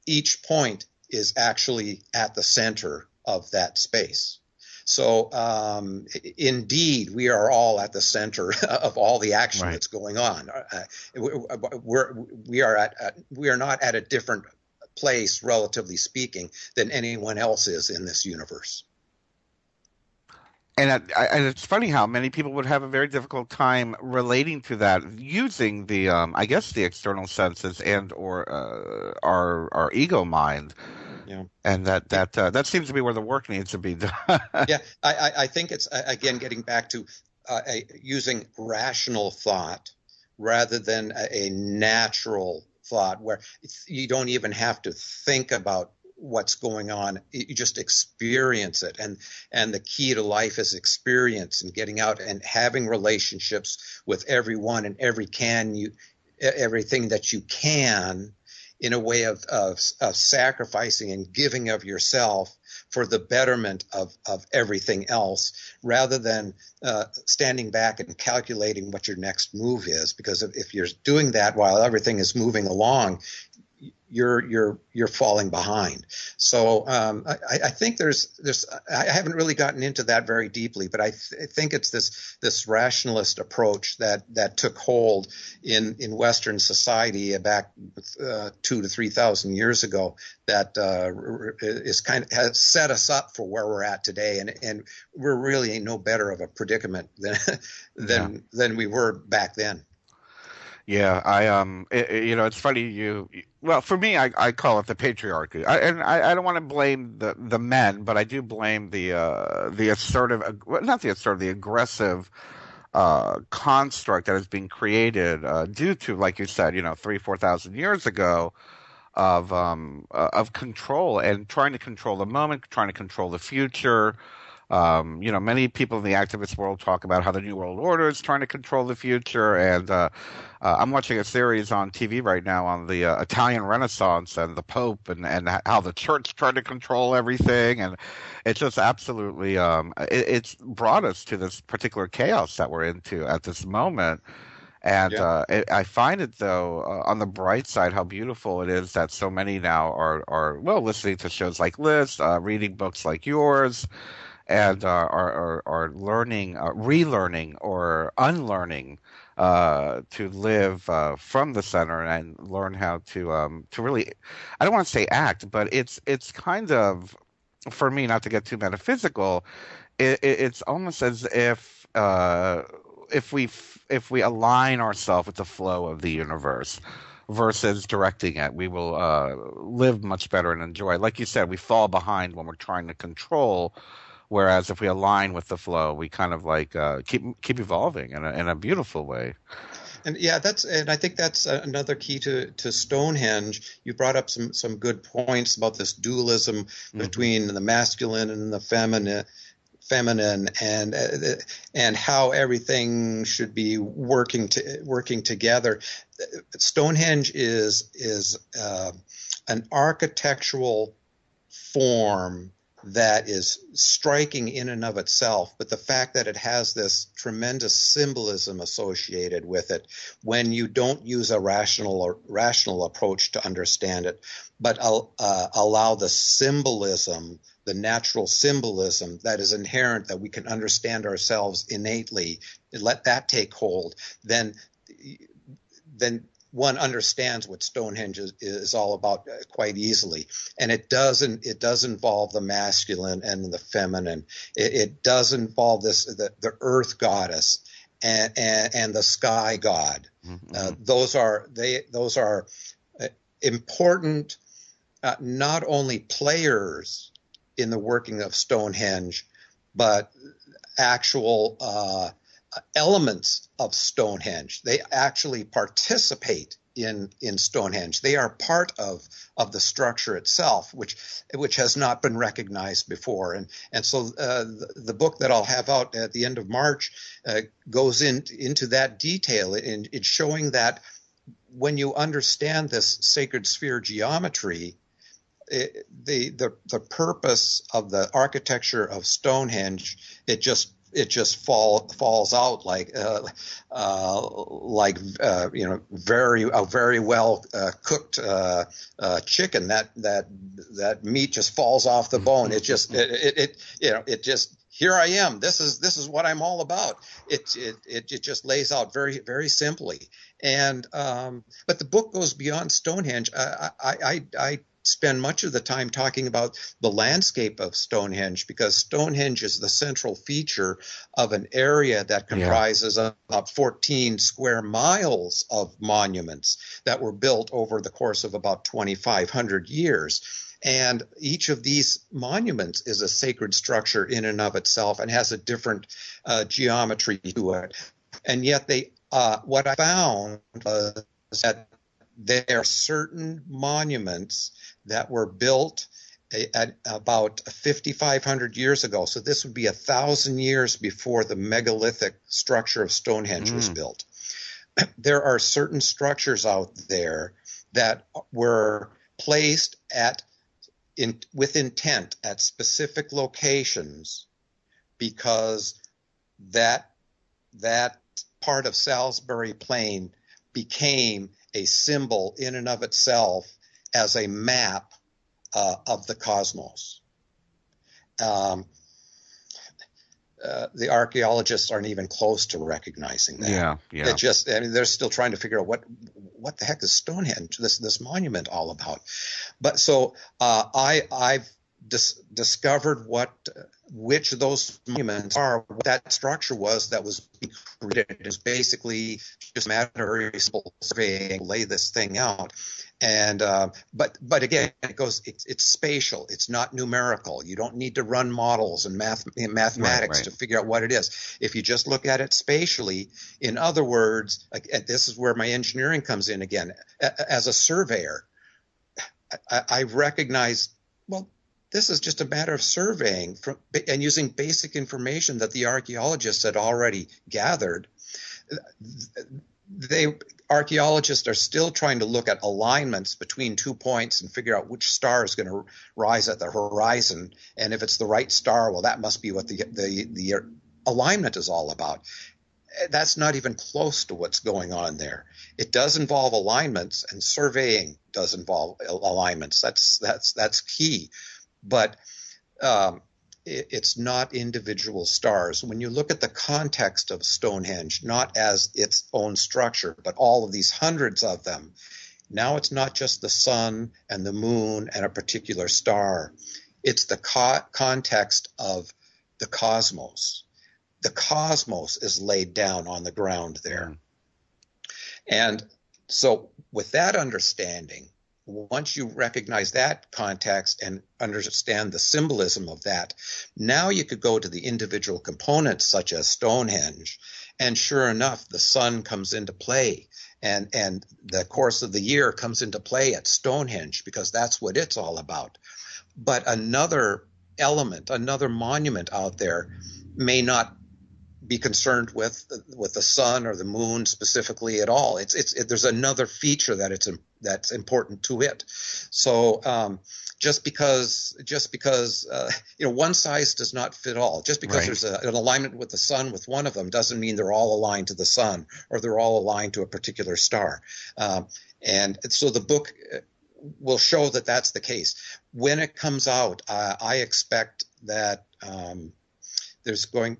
each point is actually at the center of that space. So indeed, we are all at the center of all the action that's going on. We are not at a different place, relatively speaking, than anyone else is in this universe. And it's funny how many people would have a very difficult time relating to that using the, I guess, the external senses and or our ego mind. Yeah. And that seems to be where the work needs to be done. Yeah, I think it's, again, getting back to using rational thought rather than a natural thought where you don't even have to think about what's going on. You just experience it. And the key to life is experience and getting out and having relationships with everyone and everything that you can in a way of sacrificing and giving of yourself for the betterment of everything else, rather than standing back and calculating what your next move is. Because if you're doing that while everything is moving along, you're falling behind. So I think there's I haven't really gotten into that very deeply, but I think it's this rationalist approach that took hold in Western society back 2,000 to 3,000 years ago that is has set us up for where we're at today, and we're really no better of a predicament than we were back then. Yeah, it's funny. Well, for me, I call it the patriarchy, and I don't want to blame the men, but I do blame the assertive, not the assertive, the aggressive construct that is being created due to, like you said, 3,000-4,000 years ago of control and trying to control the moment, trying to control the future. Many people in the activist world talk about how the New World Order is trying to control the future, and I'm watching a series on TV right now on the Italian Renaissance and the Pope and how the church tried to control everything, and it's just absolutely it's brought us to this particular chaos that we're into at this moment. And I find it, though, on the bright side, how beautiful it is that so many now are listening to shows like this, reading books like yours, and are learning, relearning, or unlearning to live from the center and learn how to really, I don't want to say act, but it's kind of, for me, not to get too metaphysical, it's almost as if we align ourselves with the flow of the universe versus directing it, we will live much better and enjoy. Like you said, we fall behind when we're trying to control. Whereas if we align with the flow, we kind of like keep evolving in a beautiful way. And I think that's another key to Stonehenge. You brought up some good points about this dualism between the masculine and the feminine, and how everything should be working together. Stonehenge is an architectural form that is striking in and of itself, but the fact that it has this tremendous symbolism associated with it, when you don't use a rational approach to understand it, but allow the symbolism, the natural symbolism that is inherent, that we can understand ourselves innately, let that take hold, then one understands what Stonehenge is all about quite easily. And it does involve the masculine and the feminine. It does involve the earth goddess and the sky god. Mm-hmm. Those are important, not only players in the working of Stonehenge, but actual elements of Stonehenge. They actually participate in Stonehenge. They are part of the structure itself, which has not been recognized before. And so the book that I'll have out at the end of March goes into that detail in showing that when you understand this sacred sphere geometry, the purpose of the architecture of Stonehenge, it just falls out like very well cooked chicken. That meat just falls off the bone. It just here I am. This is what I'm all about. It just lays out very, very simply. And but the book goes beyond Stonehenge. I spend much of the time talking about the landscape of Stonehenge, because Stonehenge is the central feature of an area that comprises about 14 square miles of monuments that were built over the course of about 2,500 years. And each of these monuments is a sacred structure in and of itself and has a different geometry to it. And yet what I found was that there are certain monuments that were built at about 5,500 years ago. So this would be 1,000 years before the megalithic structure of Stonehenge was built. There are certain structures out there that were placed with intent at specific locations, because that part of Salisbury Plain became a symbol in and of itself as a map of the cosmos. The archaeologists aren't even close to recognizing that. Yeah. They're still trying to figure out what the heck is Stonehenge, this monument, all about. But so I've discovered which of those monuments are, what that structure was that was created. It's basically just a matter of simple surveying, lay this thing out. And but again, it's spatial. It's not numerical. You don't need to run models and mathematics to figure out what it is. If you just look at it spatially, in other words, this is where my engineering comes in again. As a surveyor, I recognize, well, this is just a matter of surveying and using basic information that the archaeologists had already gathered. Archaeologists are still trying to look at alignments between 2 points and figure out which star is going to rise at the horizon. And if it's the right star, well, that must be what the alignment is all about. That's not even close to what's going on there. It does involve alignments, and surveying does involve alignments. That's key. But it's not individual stars. When you look at the context of Stonehenge, not as its own structure, but all of these hundreds of them, now it's not just the sun and the moon and a particular star. It's the context of the cosmos. The cosmos is laid down on the ground there. And so with that understanding, once you recognize that context and understand the symbolism of that, now you could go to the individual components such as Stonehenge, and sure enough, the sun comes into play, and the course of the year comes into play at Stonehenge, because that's what it's all about. But another element, another monument out there may not be concerned with the sun or the moon specifically at all. There's another feature that's important to it. So just because one size does not fit all. Just because there's an alignment with the sun with one of them doesn't mean they're all aligned to the sun or they're all aligned to a particular star. And so the book will show that that's the case. When it comes out, I expect that it's going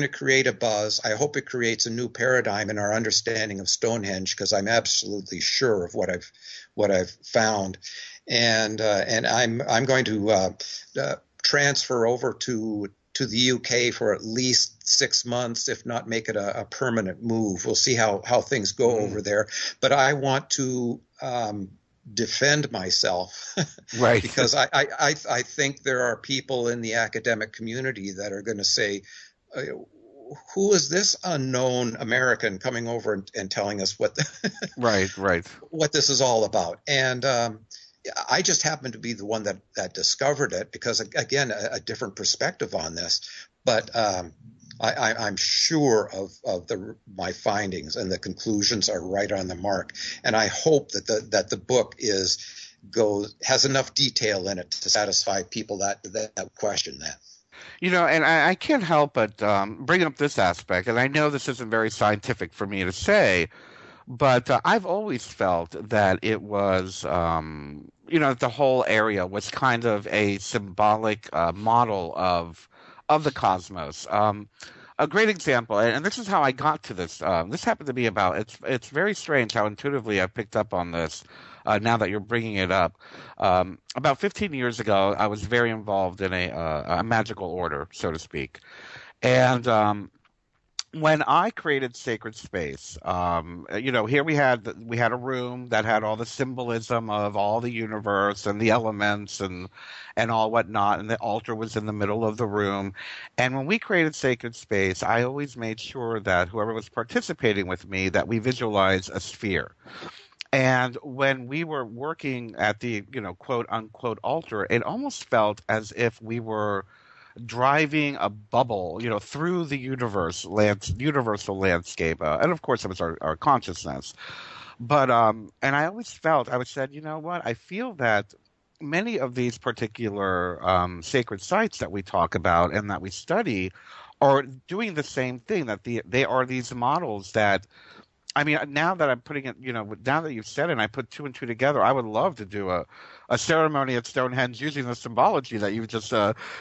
to create a buzz. I hope it creates a new paradigm in our understanding of Stonehenge, because I'm absolutely sure of what I've found, and I'm going to transfer over to the UK for at least 6 months, if not make it a permanent move. We'll see how things go over there. But I want to defend myself, because I think there are people in the academic community that are going to say, who is this unknown American coming over and telling us what right what this is all about? And I just happened to be the one that discovered it because, again, a different perspective on this. But I'm sure of my findings, and the conclusions are right on the mark. And I hope that the book has enough detail in it to satisfy people that question that. And I can't help but bring up this aspect, and I know this isn't very scientific for me to say, but I've always felt that it was, the whole area was kind of a symbolic model of the cosmos. A great example, and this is how I got to this. This happened to be it's very strange how intuitively I picked up on this. Now that you're bringing it up, about 15 years ago, I was very involved in a magical order, so to speak, and when I created Sacred Space, here we had a room that had all the symbolism of all the universe and the elements and all whatnot, and the altar was in the middle of the room. And when we created Sacred Space, I always made sure that whoever was participating with me, that we visualize a sphere. And when we were working at the, quote unquote altar, it almost felt as if we were driving a bubble, through the universal landscape. And of course, it was our consciousness. But, and I always said, you know what? I feel that many of these particular sacred sites that we talk about and that we study are doing the same thing, that they are these models that, I mean, now that I'm putting it, now that you've said it, and I put two and two together, I would love to do a ceremony at Stonehenge using the symbology that you've just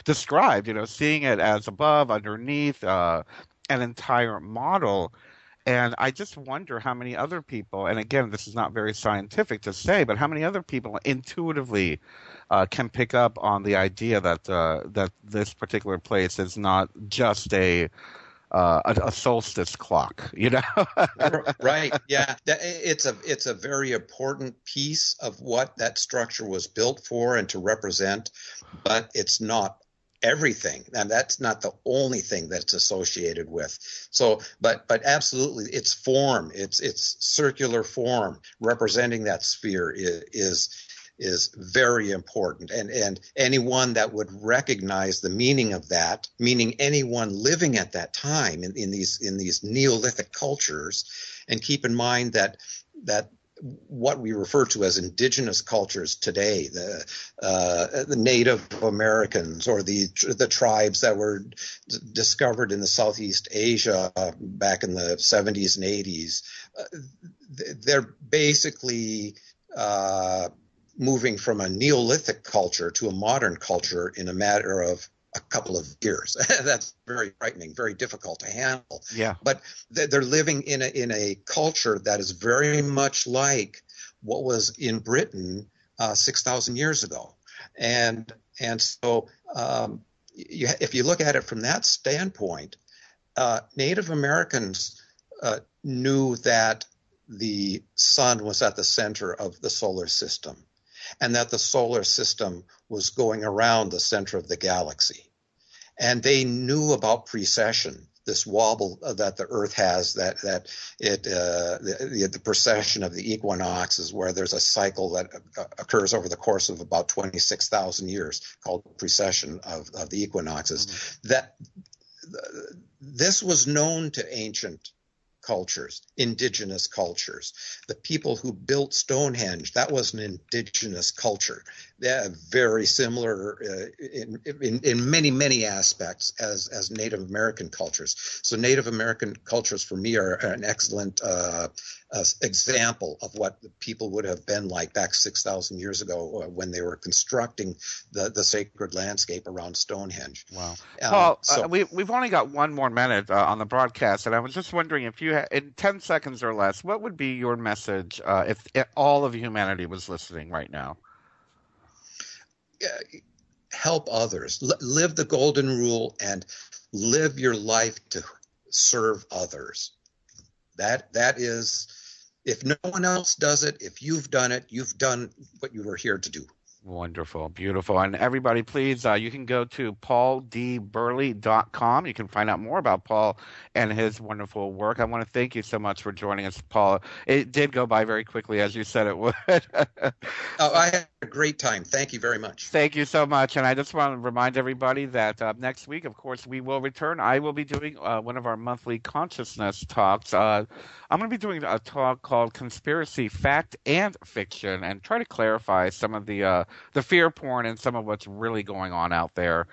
described, seeing it as above, underneath, an entire model. And I just wonder how many other people, and again, this is not very scientific to say, but how many other people intuitively can pick up on the idea that this particular place is not just a solstice clock, Right. Yeah. It's a very important piece of what that structure was built for and to represent, but it's not everything. And that's not the only thing that's associated with. So, but absolutely its form, its circular form representing that sphere is very important, and anyone that would recognize the meaning of that, meaning anyone living at that time in these Neolithic cultures, and keep in mind that what we refer to as indigenous cultures today, the Native Americans or the tribes that were discovered in the Southeast Asia back in the 70s and 80s, they're basically moving from a Neolithic culture to a modern culture in a matter of a couple of years. That's very frightening, very difficult to handle. Yeah. But they're living in a culture that is very much like what was in Britain 6,000 years ago. And so if you look at it from that standpoint, Native Americans knew that the sun was at the center of the solar system, and that the solar system was going around the center of the galaxy. And they knew about precession, this wobble that the Earth has, the precession of the equinoxes, where there's a cycle that occurs over the course of about 26,000 years called precession of the equinoxes. Mm-hmm. That this was known to ancient cultures, indigenous cultures. The people who built Stonehenge, that was an indigenous culture. They're very similar in many, many aspects as Native American cultures. So Native American cultures for me are an excellent example of what the people would have been like back 6,000 years ago when they were constructing the sacred landscape around Stonehenge. Wow. Paul, we've only got one more minute on the broadcast, and I was just wondering if you in 10 seconds or less, what would be your message if all of humanity was listening right now? Help others. Live the golden rule and live your life to serve others. That is, if no one else does it, if you've done it, you've done what you were here to do. Wonderful, beautiful. And everybody, please, you can go to pauldburley.com. You can find out more about Paul and his wonderful work. I want to thank you so much for joining us, Paul. It did go by very quickly, as you said it would. I had a great time. Thank you very much. Thank you so much. And I just want to remind everybody that next week, of course, we will return. I will be doing one of our monthly consciousness talks. I'm going to be doing a talk called Conspiracy, Fact, and Fiction, and try to clarify some of the fear porn and some of what's really going on out there.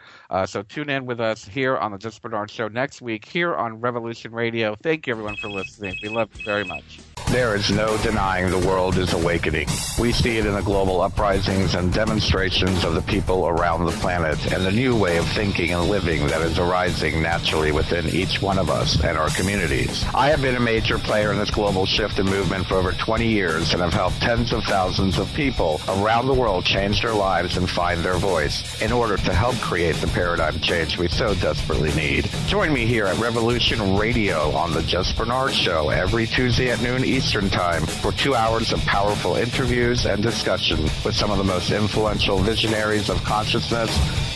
So tune in with us here on the Just Bernard Show next week here on Revolution Radio. Thank you, everyone, for listening. We love you very much. There is no denying the world is awakening. We see it in the global uprisings and demonstrations of the people around the planet and the new way of thinking and living that is arising naturally within each one of us and our communities. I have been a major player in this global shift and movement for over 20 years and have helped tens of thousands of people around the world change their lives and find their voice in order to help create the paradigm change we so desperately need. Join me here at Revolution Radio on the Just Bernard Show every Tuesday at noon Eastern Time for 2 hours of powerful interviews and discussion with some of the most influential visionaries of consciousness,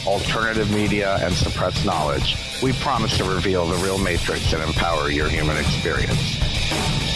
alternative media, and suppressed knowledge. We promise to reveal the real matrix and empower your human experience.